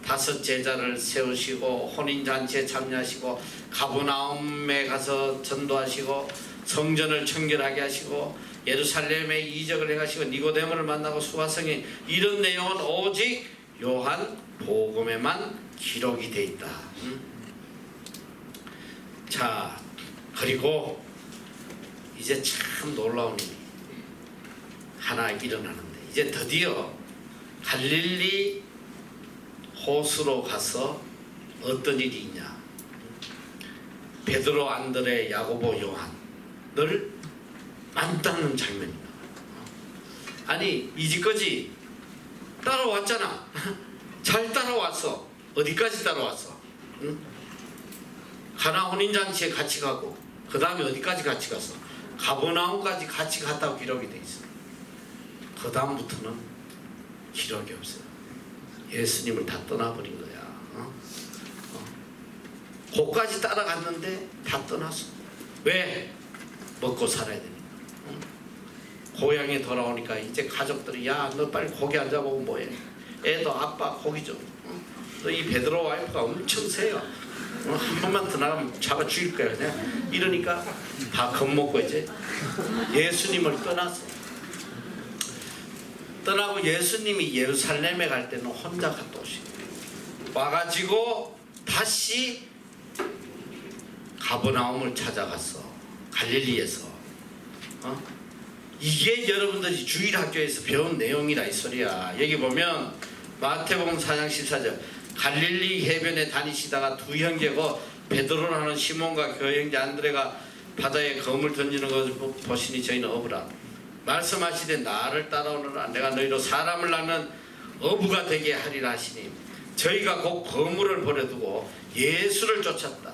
5 제자를 세우시고 혼인잔치에 참여하시고 가버나움에 가서 전도하시고 성전을 청결하게 하시고 예루살렘에 이적을 행하시고 니고데모를 만나고 수화성에 이런 내용은 오직 요한 복음에만 기록이 되어 있다. 자, 그리고 이제 참 놀라운 일이 하나 일어나는데 이제 드디어 갈릴리 호수로 가서 어떤 일이 있냐? 베드로, 안드레, 야고보, 요한을 만나는 장면입니다. 아니 이제까지 따라왔잖아. 잘 따라왔어. 어디까지 따라왔어? 응? 가나 혼인잔치에 같이 가고 그 다음에 어디까지 같이 갔어? 가버나움까지 같이 갔다고 기록이 돼 있어. 그 다음부터는 기록이 없어요. 예수님을 다 떠나버린 거야. 거기까지 따라갔는데 다 떠났어. 왜? 먹고 살아야 되니까. 고향에 돌아오니까 이제 가족들이 야, 너 빨리 고기 안 잡아보고 뭐해? 애도 아빠 고기 좀. 너 이 베드로 와이프가 엄청 세요. 한 번만 더 나가면 잡아 죽일 거야 그냥. 이러니까 다 겁먹고 이제 예수님을 떠났어. 떠나고 예수님이 예루살렘에 갈 때는 혼자 갔다 오시고 와가지고 다시 가버나움을 찾아갔어. 갈릴리에서. 이게 여러분들이 주일학교에서 배운 내용이라 이 소리야. 여기 보면 마태복음 4장 14절 갈릴리 해변에 다니시다가 두 형제고 베드로라는 시몬과 그 형제 안드레가 바다에 검을 던지는 것을 보시니 저희는 어부라. 말씀하시되 나를 따라오너라. 내가 너희로 사람을 낳는 어부가 되게 하리라 하시니 저희가 곧 거물을 버려두고 예수를 쫓았다.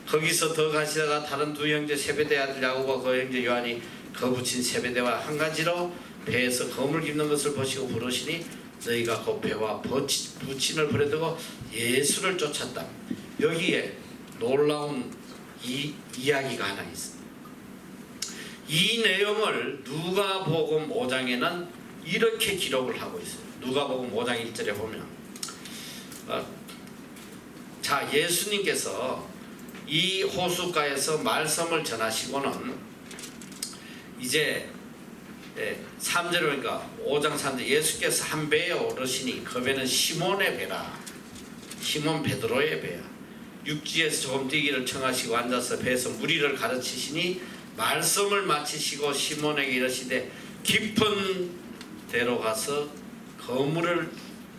거기서 더 가시다가 다른 두 형제 세베대 아들 야고보와 그 형제 요한이 거부친 세베대와 한 가지로 배에서 거물 깁는 것을 보시고 부르시니 너희가 그 배와 부친을 버려두고 예수를 쫓았다. 여기에 놀라운 이야기가 하나 있습니다. 이 내용을 누가복음 5장에는 이렇게 기록을 하고 있어요. 누가복음 5장 1절에 보면 자, 예수님께서 이 호숫가에서 말씀을 전하시고는 이제 3절에 보니까 5장 3절 예수께서 한 배에 오르시니 그 배는 시몬의 배라. 시몬 베드로의 배야. 육지에서 조금 뛰기를 청하시고 앉아서 배에서 무리를 가르치시니 말씀을 마치시고 시몬에게 이르시되 깊은 데로 가서 그물을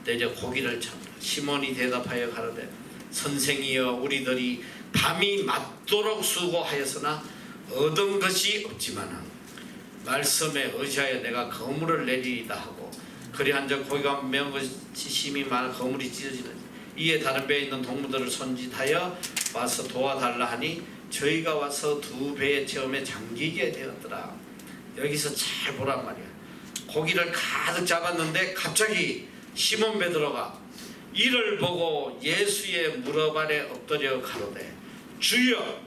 내려 고기를 잡으라. 시몬이 대답하여 가로되 선생이여 우리들이 밤이 맞도록 수고하였으나 얻은 것이 없지만 말씀에 의지하여 내가 그물을 내리리다 하고 그리한즉 고기가 매운 것이 심히 많아 그물이 찢어지는 이에 다른 배에 있는 동무들을 손짓하여 와서 도와달라 하니 저희가 와서 두 배의 체험에 잠기게 되었더라. 여기서 잘 보란 말이야. 고기를 가득 잡았는데 갑자기 시몬 베드로가 이를 보고 예수의 무릎 아래 엎드려 가로되 주여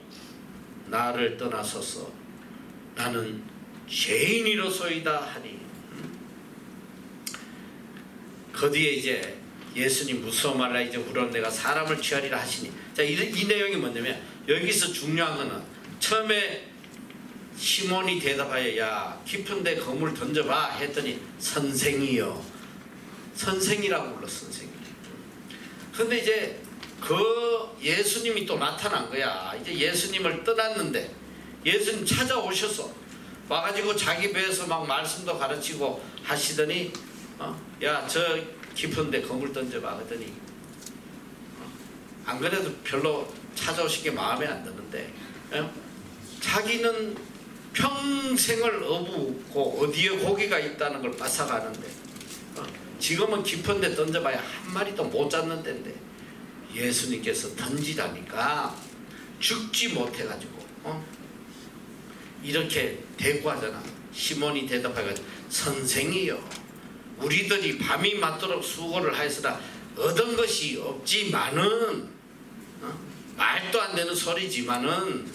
나를 떠나소서 나는 죄인이로소이다 하니 그 뒤에 이제 예수님 무서워 말라 이제 우론 내가 사람을 취하리라 하시니 자, 이 내용이 뭐냐면 여기서 중요한 거는 처음에 시몬이 대답하여 야 깊은데 그물 던져봐 했더니 선생이요 선생이라고 불렀어. 선생님. 근데 이제 그 예수님이 또 나타난 거야. 이제 예수님을 떠났는데 예수님 찾아오셔서 와가지고 자기 배에서 막 말씀도 가르치고 하시더니 야 저 깊은데 그물 던져봐 하더니 안 그래도 별로 찾아오신 게 마음에 안 드는데 자기는 평생을 어부고 어디에 고기가 있다는 걸 뺏어가는데 지금은 깊은데 던져봐야 한 마리도 못 잡는 데인데 예수님께서 던지라니까 죽지 못해가지고 이렇게 대꾸하잖아. 시몬이 대답해가지고 선생이요 우리들이 밤이 맞도록 수고를 하였으나 얻은 것이 없지만은 말도 안 되는 소리지만은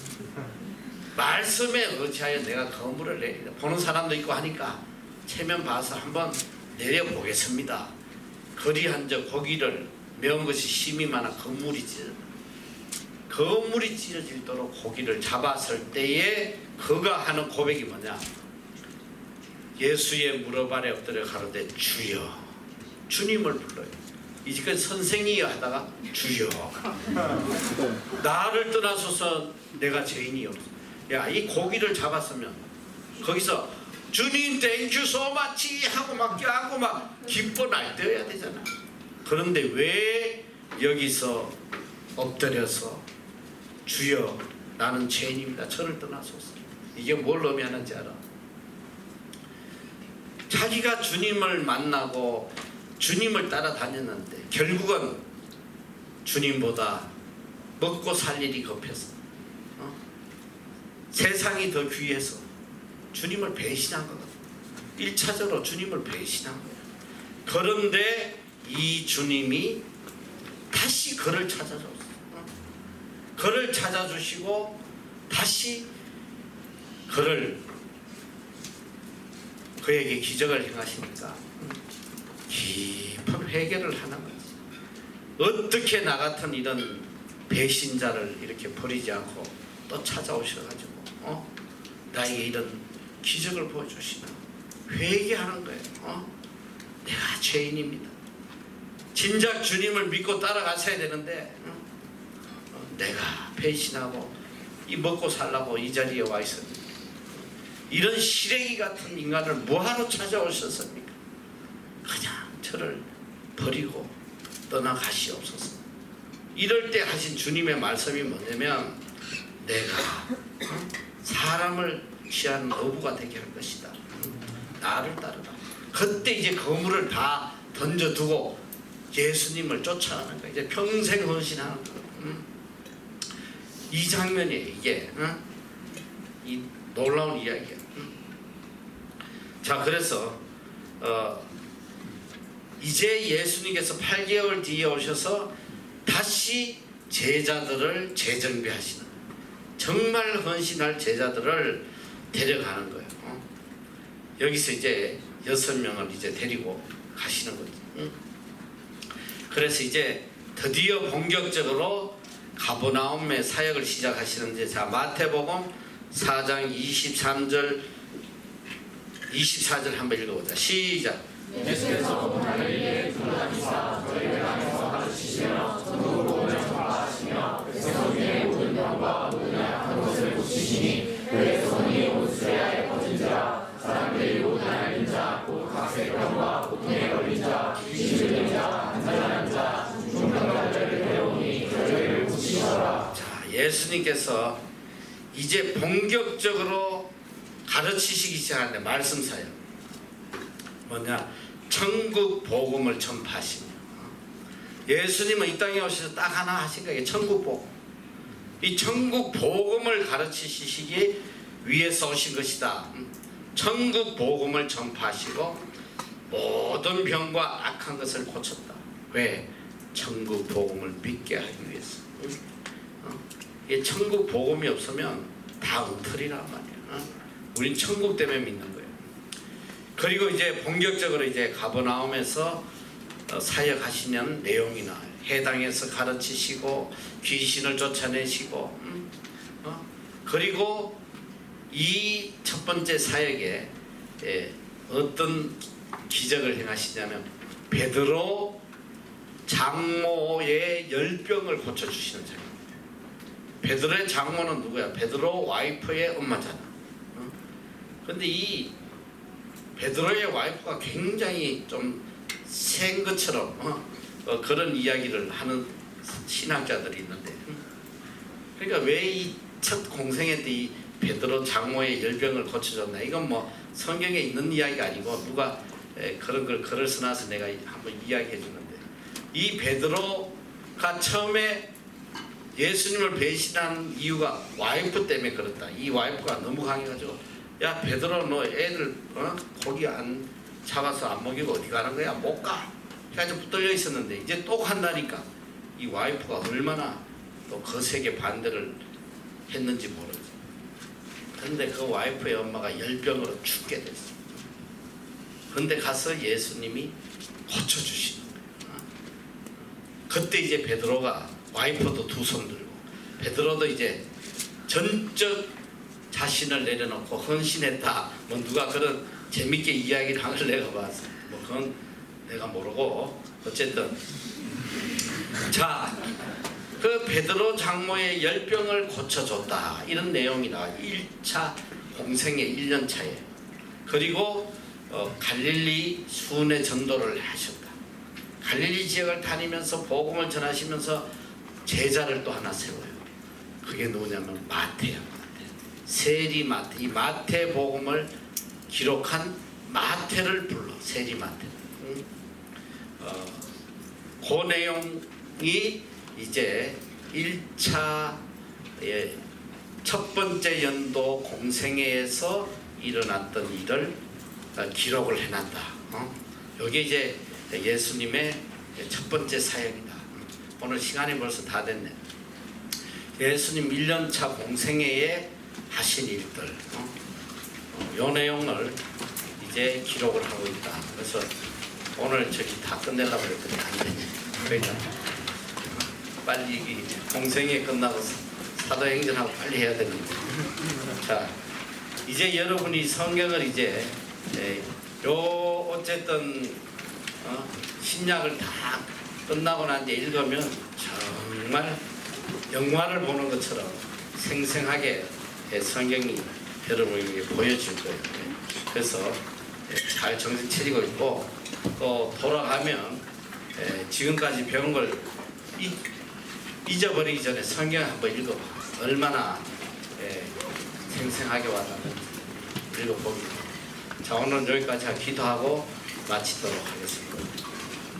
말씀에 의지하여 내가 그물을 내리라. 보는 사람도 있고 하니까 체면 봐서 한번 내려보겠습니다. 거리한적 고기를 매운 것이 심히 많아 그물이 찢어지도록 고기를 잡았을 때에 그가 하는 고백이 뭐냐. 예수의 무릎 아래 엎드려 가로되 주여 주님을 불러요. 이제까지 선생이여 하다가 주여 나를 떠나소서 내가 죄인이요. 야, 이 고기를 잡았으면 거기서 주님 땡큐 소마치 하고 막 껴안고 막 기뻐 날뛰어야 되잖아. 그런데 왜 여기서 엎드려서 주여 나는 죄인입니다 저를 떠나소서. 이게 뭘 의미하는지 알아? 자기가 주님을 만나고 주님을 따라다녔는데 결국은 주님보다 먹고 살 일이 급해서 세상이 더 귀해서 주님을 배신한 거거든. 1차적으로 주님을 배신한 거야. 그런데 이 주님이 다시 그를 찾아줬어. 그를 찾아주시고 다시 그에게 기적을 행하시니까 깊은 회개를 하는 거지. 어떻게 나 같은 이런 배신자를 이렇게 버리지 않고 또 찾아오셔가지고 나에게 이런 기적을 보여주시나. 회개하는 거예요. 내가 죄인입니다. 진작 주님을 믿고 따라가셔야 되는데 내가 배신하고 이 먹고 살라고 이 자리에 와 있습니다. 이런 시래기 같은 인간을 뭐하러 찾아오셨습니까? 그냥 저를 버리고 떠나가시옵소서. 이럴 때 하신 주님의 말씀이 뭐냐면 내가 사람을 취하는 어부가 되게 할 것이다. 나를 따르라. 그때 이제 그물을 다 던져두고 예수님을 쫓아가는 거야. 이제 평생 헌신하는 거야. 이 장면이 이게 이 놀라운 이야기야. 자, 그래서 이제 예수님께서 8개월 뒤에 오셔서 다시 제자들을 재정비하시는, 정말 헌신할 제자들을 데려가는 거예요. 여기서 이제 6명을 이제 데리고 가시는 거죠. 그래서 이제 드디어 본격적으로 가버나움의 사역을 시작하시는데, 자, 마태복음 4장 23절 24절 한번 읽어보자. 시작. 예수께서 갈릴리에 돌아다니사 저희를 향해서 가르치시며 전국을 보며 전파하시며 백성 중에 모든 병과 모든 약한 것을 고치시니 그의 손이 온 수레아에 퍼진 자, 사람들이 모든 앓는 자, 곧 각색병과 고통에 걸린 자, 귀신 들린 자, 한자한 자, 중병자들을 데려오니 저희를 고치시더라. 자, 예수님께서 이제 본격적으로 가르치시기 시작하는데, 말씀 사역 뭐냐? 천국 복음을 전파하시며, 예수님은 이 땅에 오셔서 딱 하나 하신 거예요. 천국 복음. 이 천국 복음을 가르치시기 위해서 오신 것이다. 천국 복음을 전파하시고 모든 병과 악한 것을 고쳤다. 왜? 천국 복음을 믿게 하기 위해서. 이 천국 복음이 없으면 다 엉터리란 말이야. 우린 천국 때문에 믿는 거예요. 그리고 이제 본격적으로 이제 가버나움에서 사역하시는 내용이 나와요. 해당에서 가르치시고 귀신을 쫓아내시고, 그리고 이 첫 번째 사역에 어떤 기적을 행하시냐면, 베드로 장모의 열병을 고쳐주시는 자예요. 베드로의 장모는 누구야? 베드로 와이프의 엄마잖아. 그런데 이 베드로의 와이프가 굉장히 좀 센 것처럼 그런 이야기를 하는 신학자들이 있는데, 그러니까 왜 이 첫 공생애 때 이 베드로 장모의 열병을 고쳐줬나? 이건 뭐 성경에 있는 이야기가 아니고 누가 그런 걸 글을 써놔서 내가 한번 이야기해 주는데, 이 베드로가 처음에 예수님을 배신한 이유가 와이프 때문에 그렇다. 이 와이프가 너무 강해가지고, 야 베드로 너 애들 고기 안 잡아서 안 먹이고 어디 가는 거야? 못 가. 해가지고 붙들려 있었는데, 이제 또 간다니까 이 와이프가 얼마나 또 거세게 반대를 했는지 모르지. 그런데 그 와이프의 엄마가 열병으로 죽게 됐어. 그런데 가서 예수님이 고쳐주시는 거예요. 그때 이제 베드로가, 와이프도 두 손 들고, 베드로도 이제 전적 자신을 내려놓고 헌신했다. 뭐 누가 그런 재밌게 이야기를 하는 걸 내가 봤어. 뭐 그건 내가 모르고, 어쨌든 자, 그 베드로 장모의 열병을 고쳐줬다. 이런 내용이 나와요. 1차 공생의 1년 차에. 그리고 갈릴리 순회 전도를 하셨다. 갈릴리 지역을 다니면서 복음을 전하시면서 제자를 또 하나 세워요. 그게 누구냐면 마태야. 세리 마태. 이 마태 복음을 기록한 마태를 불러. 세리 마태. 그 내용이 이제 1차 첫 번째 연도 공생애에서 일어났던 일을 기록을 해놨다. 여기 이제 예수님의 첫 번째 사역이다. 오늘 시간이 벌써 다 됐네. 예수님 1년차 공생애에 하신 일들, 요 내용을 이제 기록을 하고 있다. 그래서 오늘 저기 다 끝내려고 했더니 안 되네. 그러니까 빨리 이 공생애 끝나고 사도행전하고 빨리 해야 됩니다. 자, 이제 여러분이 성경을 이제 요 어쨌든 신약을 다 끝나고 난 뒤에 읽으면 정말 영화를 보는 것처럼 생생하게 성경이 여러분에게 보여줄 거예요. 그래서 잘 정신 차리고 있고, 또 돌아가면 지금까지 배운 걸 잊어버리기 전에 성경 한번 읽어봐. 얼마나 생생하게 와닿는지 읽어보기. 자, 오늘 여기까지 기도하고 마치도록 하겠습니다.